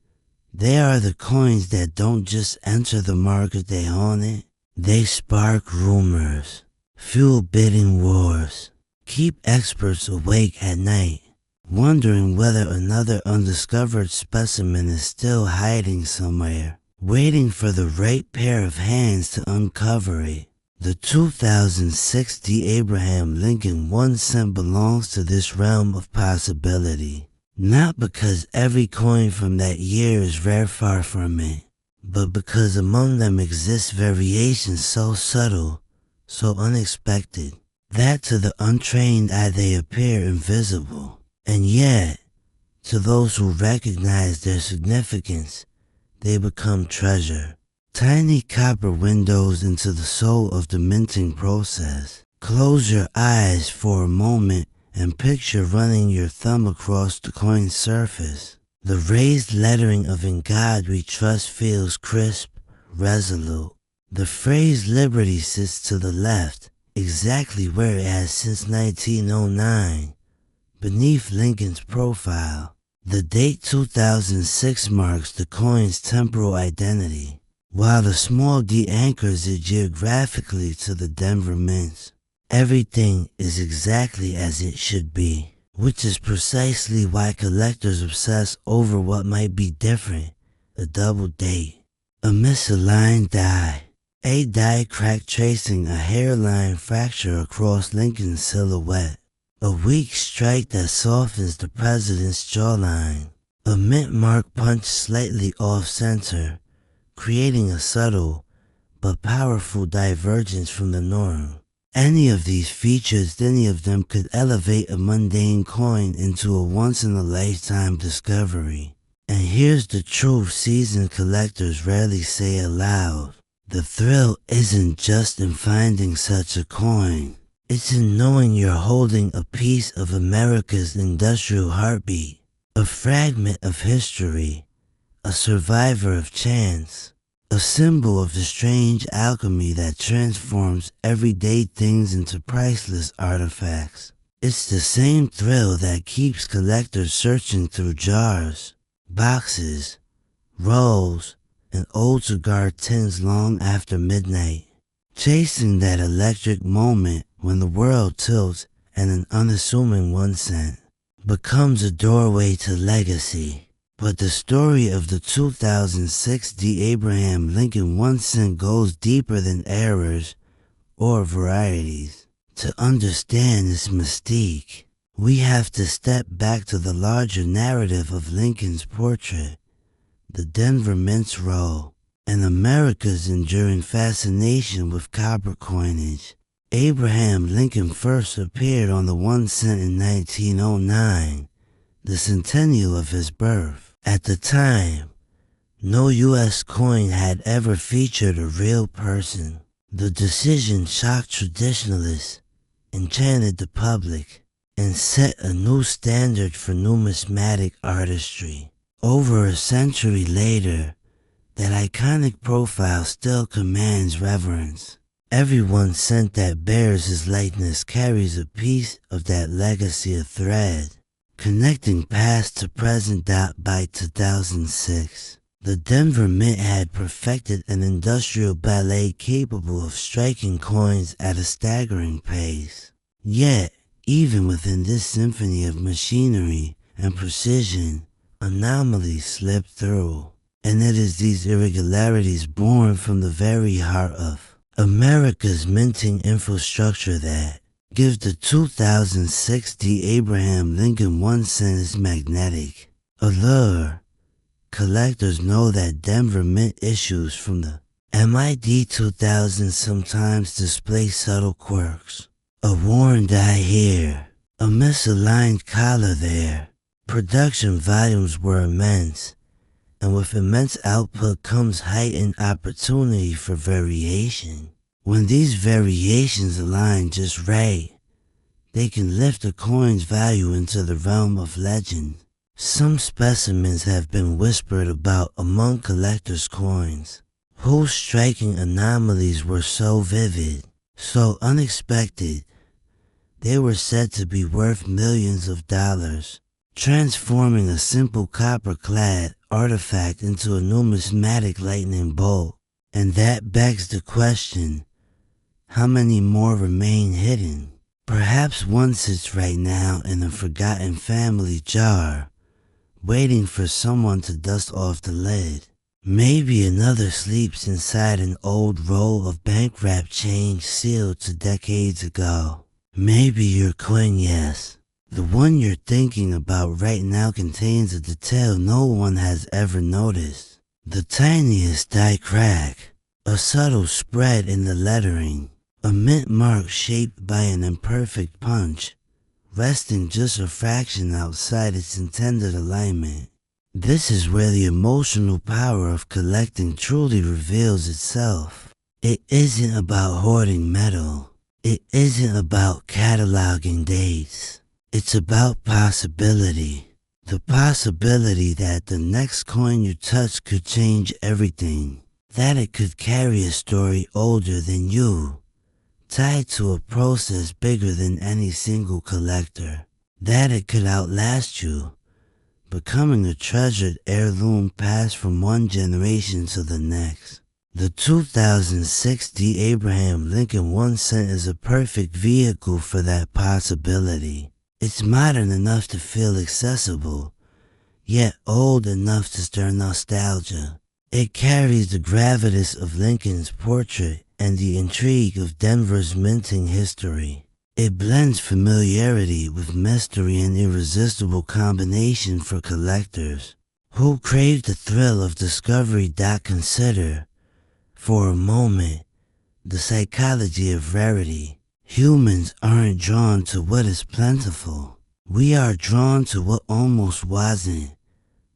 They are the coins that don't just enter the market, they haunt it. They spark rumors, fuel bidding wars, keep experts awake at night, wondering whether another undiscovered specimen is still hiding somewhere, waiting for the right pair of hands to uncover it. The 2006 D. Abraham Lincoln 1 cent belongs to this realm of possibility, not because every coin from that year is rare, far from it, but because among them exists variations so subtle, so unexpected, that to the untrained eye they appear invisible. And yet, to those who recognize their significance, they become treasure. Tiny copper windows into the soul of the minting process. Close your eyes for a moment and picture running your thumb across the coin's surface. The raised lettering of "In God We Trust" feels crisp, resolute. The phrase "Liberty" sits to the left, exactly where it has since 1909. Beneath Lincoln's profile, the date 2006 marks the coin's temporal identity, while the small d anchors it geographically to the Denver mints. Everything is exactly as it should be, which is precisely why collectors obsess over what might be different: a double date, a misaligned die, a die crack tracing a hairline fracture across Lincoln's silhouette, a weak strike that softens the president's jawline, a mint mark punched slightly off-center, creating a subtle but powerful divergence from the norm. Any of these features, any of them, could elevate a mundane coin into a once-in-a-lifetime discovery. And here's the truth seasoned collectors rarely say aloud. The thrill isn't just in finding such a coin. It's in knowing you're holding a piece of America's industrial heartbeat, a fragment of history, a survivor of chance, a symbol of the strange alchemy that transforms everyday things into priceless artifacts. It's the same thrill that keeps collectors searching through jars, boxes, rolls, and old cigar tins long after midnight, chasing that electric moment when the world tilts and an unassuming 1 cent becomes a doorway to legacy. But the story of the 2006 D. Abraham Lincoln 1 cent goes deeper than errors or varieties. To understand its mystique, we have to step back to the larger narrative of Lincoln's portrait, the Denver Mint's role, and America's enduring fascination with copper coinage. Abraham Lincoln first appeared on the 1 cent in 1909, the centennial of his birth. At the time, no U.S. coin had ever featured a real person. The decision shocked traditionalists, enchanted the public, and set a new standard for numismatic artistry. Over a century later, that iconic profile still commands reverence. Every 1 cent that bears his likeness carries a piece of that legacy, a thread, connecting past to present. By 2006, The Denver Mint had perfected an industrial ballet capable of striking coins at a staggering pace. Yet, even within this symphony of machinery and precision, anomalies slipped through. And it is these irregularities born from the very heart of America's minting infrastructure that give the 2060 Abraham Lincoln 1 cent its magnetic allure. Collectors know that Denver Mint issues from the MID 2000 sometimes display subtle quirks. A worn die here, a misaligned collar there. Production volumes were immense, and with immense output comes heightened opportunity for variation. When these variations align just right, they can lift a coin's value into the realm of legend. Some specimens have been whispered about among collectors' coins, whose striking anomalies were so vivid, so unexpected, they were said to be worth millions of dollars, transforming a simple copper-clad artifact into a numismatic lightning bolt. And that begs the question, how many more remain hidden? Perhaps one sits right now in a forgotten family jar, waiting for someone to dust off the lid. Maybe another sleeps inside an old roll of bank-wrapped change sealed to decades ago. Maybe your coin, yes, the one you're thinking about right now, contains a detail no one has ever noticed. The tiniest die crack, a subtle spread in the lettering, a mint mark shaped by an imperfect punch, resting just a fraction outside its intended alignment. This is where the emotional power of collecting truly reveals itself. It isn't about hoarding metal. It isn't about cataloging dates. It's about possibility. The possibility that the next coin you touch could change everything. That it could carry a story older than you, tied to a process bigger than any single collector. That it could outlast you, becoming a treasured heirloom passed from one generation to the next. The 2060 Abraham Lincoln 1 cent is a perfect vehicle for that possibility. It's modern enough to feel accessible, yet old enough to stir nostalgia. It carries the gravitas of Lincoln's portrait and the intrigue of Denver's minting history. It blends familiarity with mystery, an irresistible combination for collectors who crave the thrill of discovery. Consider, for a moment, the psychology of rarity. Humans aren't drawn to what is plentiful. We are drawn to what almost wasn't.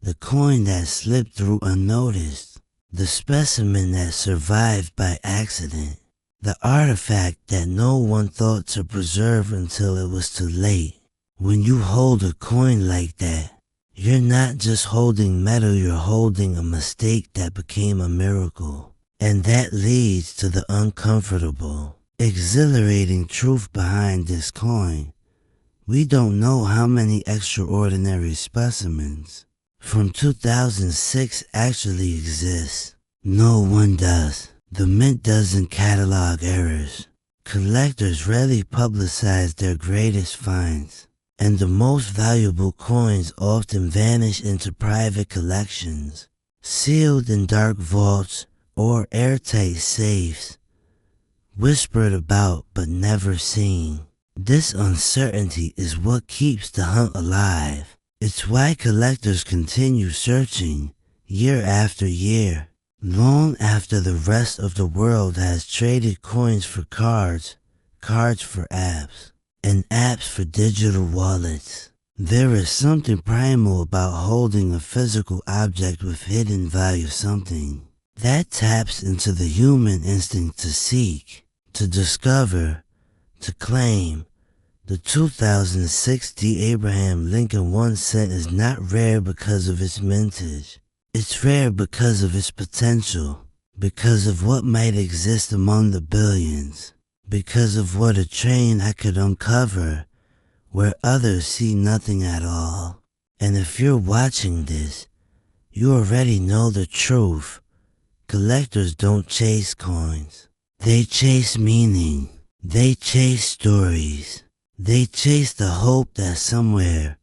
The coin that slipped through unnoticed. The specimen that survived by accident. The artifact that no one thought to preserve until it was too late. When you hold a coin like that, you're not just holding metal, you're holding a mistake that became a miracle. And that leads to the uncomfortable, exhilarating truth behind this coin. We don't know how many extraordinary specimens from 2006 actually exist. No one does. The Mint doesn't catalog errors. Collectors rarely publicize their greatest finds, and the most valuable coins often vanish into private collections, sealed in dark vaults or airtight safes, whispered about but never seen. This uncertainty is what keeps the hunt alive. It's why collectors continue searching year after year, long after the rest of the world has traded coins for cards, cards for apps, and apps for digital wallets. There is something primal about holding a physical object with hidden value, something that taps into the human instinct to seek, to discover, to claim. The 2060 Abraham Lincoln 1 cent is not rare because of its mintage. It's rare because of its potential, because of what might exist among the billions, because of what a train I could uncover where others see nothing at all. And if you're watching this, You already know the truth. Collectors don't chase coins. They chase meaning. They chase stories. They chase the hope that somewhere,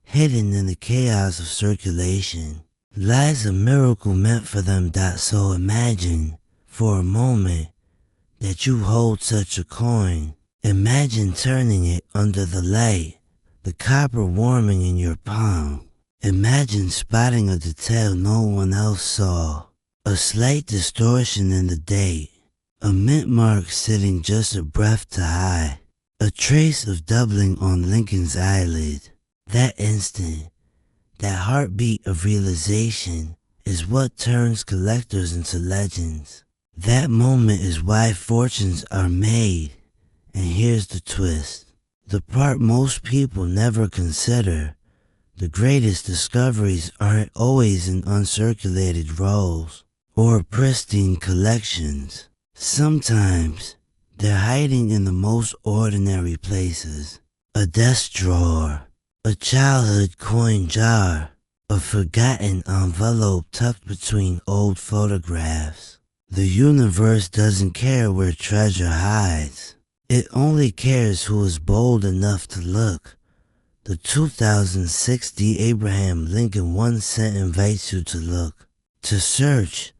hidden in the chaos of circulation, lies a miracle meant for them. So imagine, for a moment, that you hold such a coin. Imagine turning it under the light, the copper warming in your palm. Imagine spotting a detail no one else saw, a slight distortion in the date, a mint mark sitting just a breath too high, a trace of doubling on Lincoln's eyelid. That instant, that heartbeat of realization, is what turns collectors into legends. That moment is why fortunes are made. And here's the twist. The part most people never consider. The greatest discoveries aren't always in uncirculated rolls or pristine collections. Sometimes they're hiding in the most ordinary places. A desk drawer, a childhood coin jar, a forgotten envelope tucked between old photographs. The universe doesn't care where treasure hides. It only cares who is bold enough to look. The 2060 Abraham Lincoln 1 cent invites you to look, to search,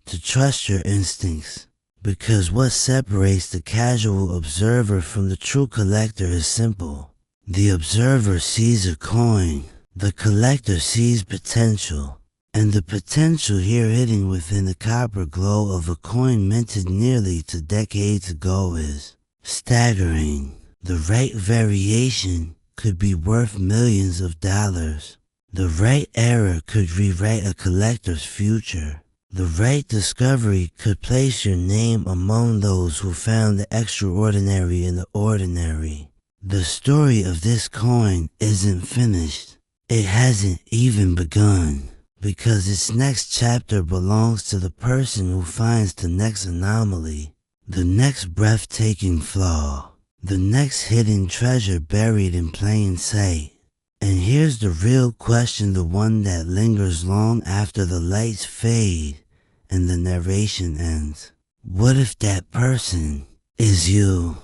to trust your instincts. Because what separates the casual observer from the true collector is simple. The observer sees a coin, the collector sees potential. And the potential here hidden within the copper glow of a coin minted nearly 2 decades ago is staggering. The right variation could be worth millions of dollars. The right error could rewrite a collector's future. The right discovery could place your name among those who found the extraordinary in the ordinary. The story of this coin isn't finished. It hasn't even begun. Because its next chapter belongs to the person who finds the next anomaly, the next breathtaking flaw, the next hidden treasure buried in plain sight. And here's the real question, the one that lingers long after the lights fade and the narration ends. What if that person is you?